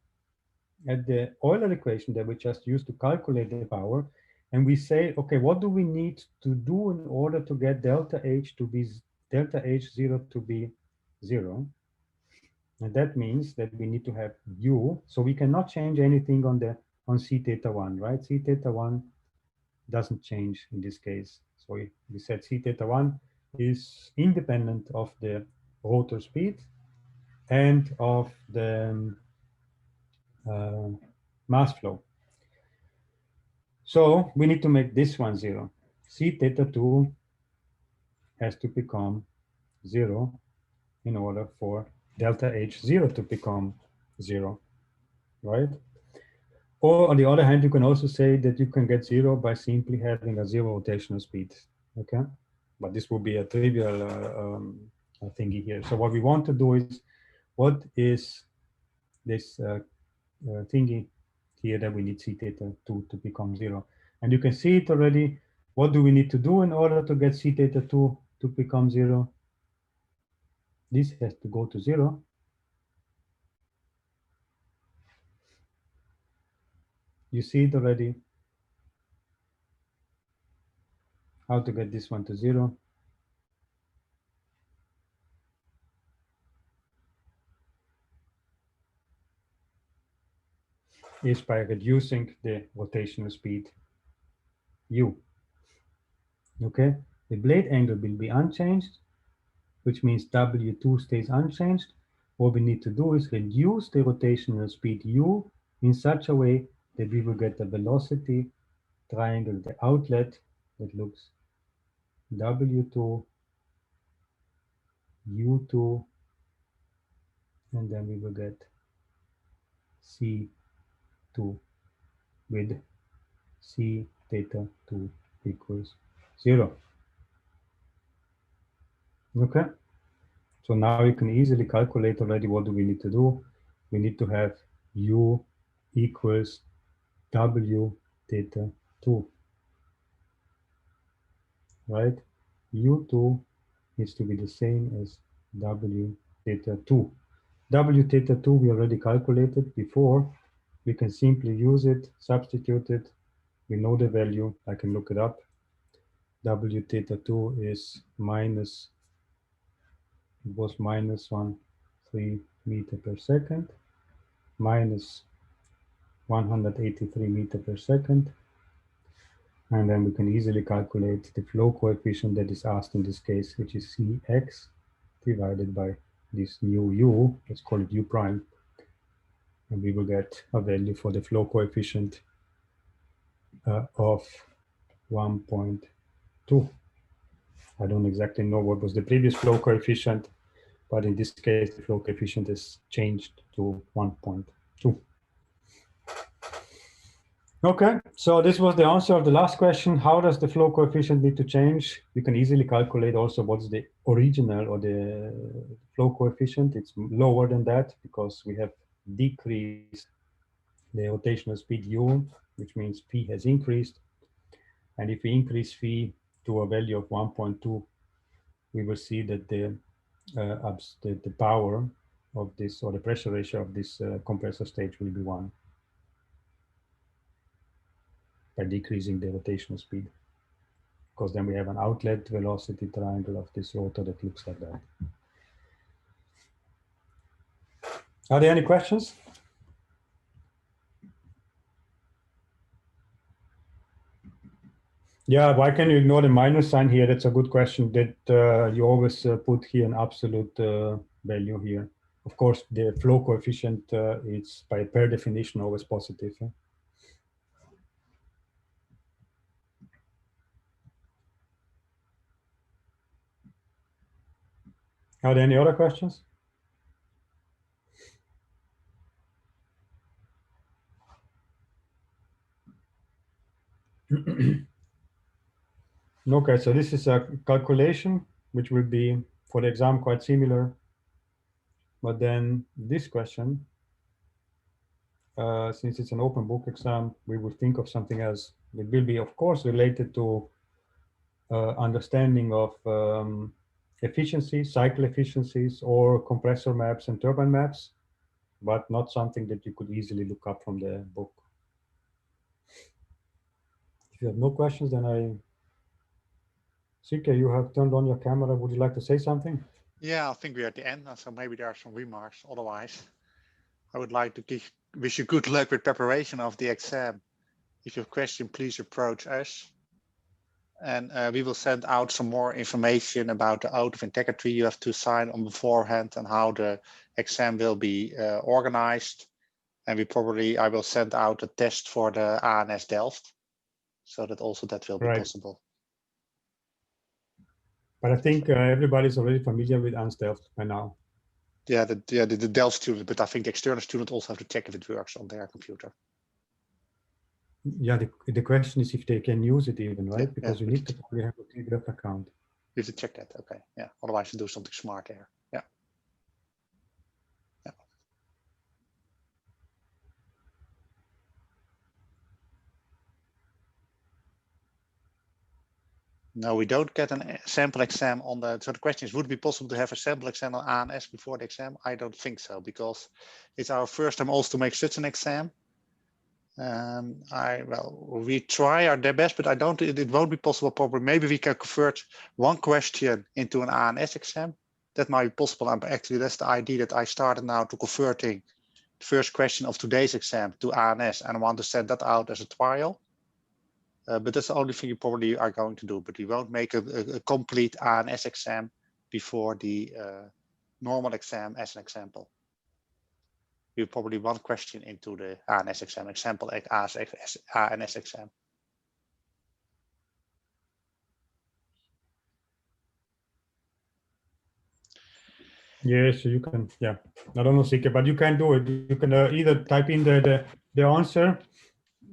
at the Euler equation that we just used to calculate the power, and we say, okay, what do we need to do in order to get delta H to be delta H0 to be 0? And that means that we need to have U, so we cannot change anything on C theta 1, right? C theta 1 doesn't change in this case. So we said C theta 1 is independent of the rotor speed and of the mass flow. So we need to make this one 0. C theta 2 has to become 0 in order for delta H0 to become 0, right? Or on the other hand, you can also say that you can get 0 by simply having a 0 rotational speed, okay? But this will be a trivial thingy here. So what we want to do is, what is this thingy here that we need C theta 2 to become 0? And you can see it already. What do we need to do in order to get C theta 2 to become 0? This has to go to 0. You see it already. How to get this one to 0? Is by reducing the rotational speed U. Okay, the blade angle will be unchanged, which means W2 stays unchanged. What we need to do is reduce the rotational speed U in such a way that we will get the velocity triangle, the outlet that looks W2, U2, and then we will get C2 with C theta 2 equals 0. Okay, so now you can easily calculate already what do we need to do. We need to have U equals W theta 2, right? U2 needs to be the same as W theta 2. W theta 2 we already calculated before. We can simply use it, substitute it. We know the value, I can look it up. W theta 2 is minus, it was minus 1.3 meter per second, minus 183 meter per second. And then we can easily calculate the flow coefficient that is asked in this case, which is Cx divided by this new U, let's call it U prime. And we will get a value for the flow coefficient of 1.2. I don't exactly know what was the previous flow coefficient, But in this case, the flow coefficient is changed to 1.2. Okay, so this was the answer of the last question. How does the flow coefficient need to change? You can easily calculate also what's the original or the flow coefficient. It's lower than that because we have decreased the rotational speed u, which means p has increased. And if we increase phi to a value of 1.2, we will see that the power of this, or the pressure ratio of this compressor stage, will be 1 by decreasing the rotational speed. Because then we have an outlet velocity triangle of this rotor that looks like that. Are there any questions? Yeah, why can you ignore the minus sign here? That's a good question. That you always put here an absolute value here. Of course, the flow coefficient is by per definition always positive. Huh? Are there any other questions? Okay, so this is a calculation which will be for the exam quite similar. But then this question, since it's an open book exam, we will think of something else. It will be, of course, related to understanding of efficiency, cycle efficiencies, or compressor maps and turbine maps, but not something that you could easily look up from the book. If you have no questions, then Sike, you have turned on your camera. Would you like to say something? Yeah, I think we're at the end, so maybe there are some remarks. Otherwise, I would like to wish you good luck with preparation of the exam. If you have questions, please approach us. And we will send out some more information about the oath of integrity you have to sign on beforehand and how the exam will be organized. And I will send out a test for the ANS Delft, so that also that will be possible. But I think everybody's already familiar with ANS Delft by now. Yeah, the Delft student, but I think the external student also have to check if it works on their computer. Yeah, the question is if they can use it even, right? Because you need to probably have a TGF account. You have to check that, okay. Yeah, otherwise you do something smart there. Yeah. Yeah. No, we don't get a sample exam on the, so the question is, would it be possible to have a sample exam on ANS before the exam? I don't think so, because it's our first time also to make such an exam. We try our best, but it won't be possible probably. Maybe we can convert one question into an ANS exam. That might be possible. Actually, that's the idea that I started now to converting the first question of today's exam to ANS, and I want to send that out as a trial. But that's the only thing you probably are going to do. But we won't make a complete ANS exam before the normal exam as an example. We probably one question into the ANS exam, example ANS exam. Yes, so you can, yeah. I don't know, Sike, but you can do it. You can either type in the answer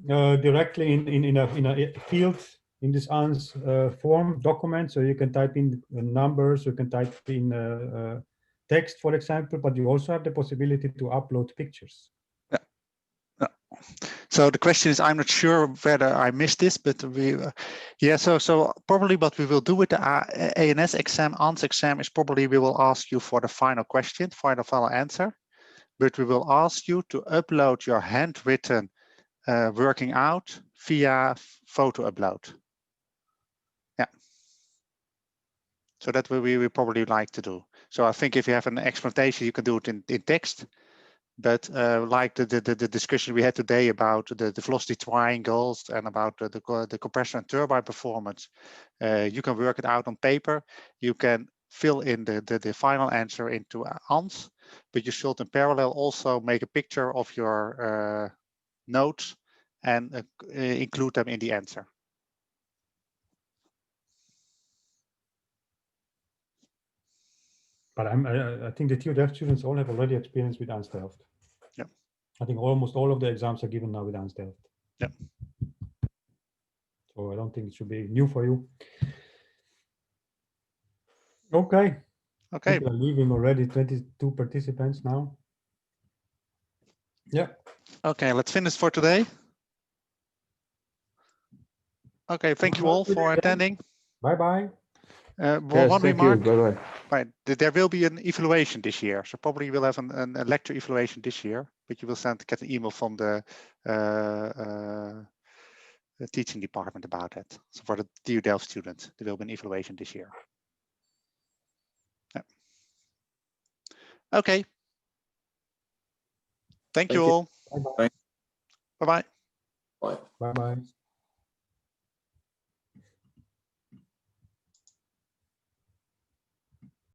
directly in a field in this ANS form document. So you can type in numbers, you can type in text, for example, but you also have the possibility to upload pictures. So the question is, I'm not sure whether I missed this, but so probably what we will do with the ANS exam, ANS exam, is probably we will ask you for the final question, final answer, but we will ask you to upload your handwritten working out via photo upload. Yeah. So that we will probably like to do. So I think if you have an explanation, you can do it in text. But like the discussion we had today about the velocity triangles and about the compressor and turbine performance, you can work it out on paper. You can fill in the final answer into ANS, but you should in parallel also make a picture of your notes and include them in the answer. But I think the TU Delft students all have already experience with Ernst Delft. Yep. I think almost all of the exams are given now with Ernst Delft. Yep. So I don't think it should be new for you. Okay. Okay. People are leaving already, 22 participants now. Yeah. Okay, let's finish for today. Okay, thank you all for attending. Bye-bye. One Thank remark. you. Bye-bye. Right, there will be an evaluation this year, so probably we'll have a lecture evaluation this year, but you will get an email from the teaching department about that. So for the TU Delft students, there will be an evaluation this year. Yeah. Okay. Thank you all. Bye-bye. Bye-bye. Bye. Bye-bye.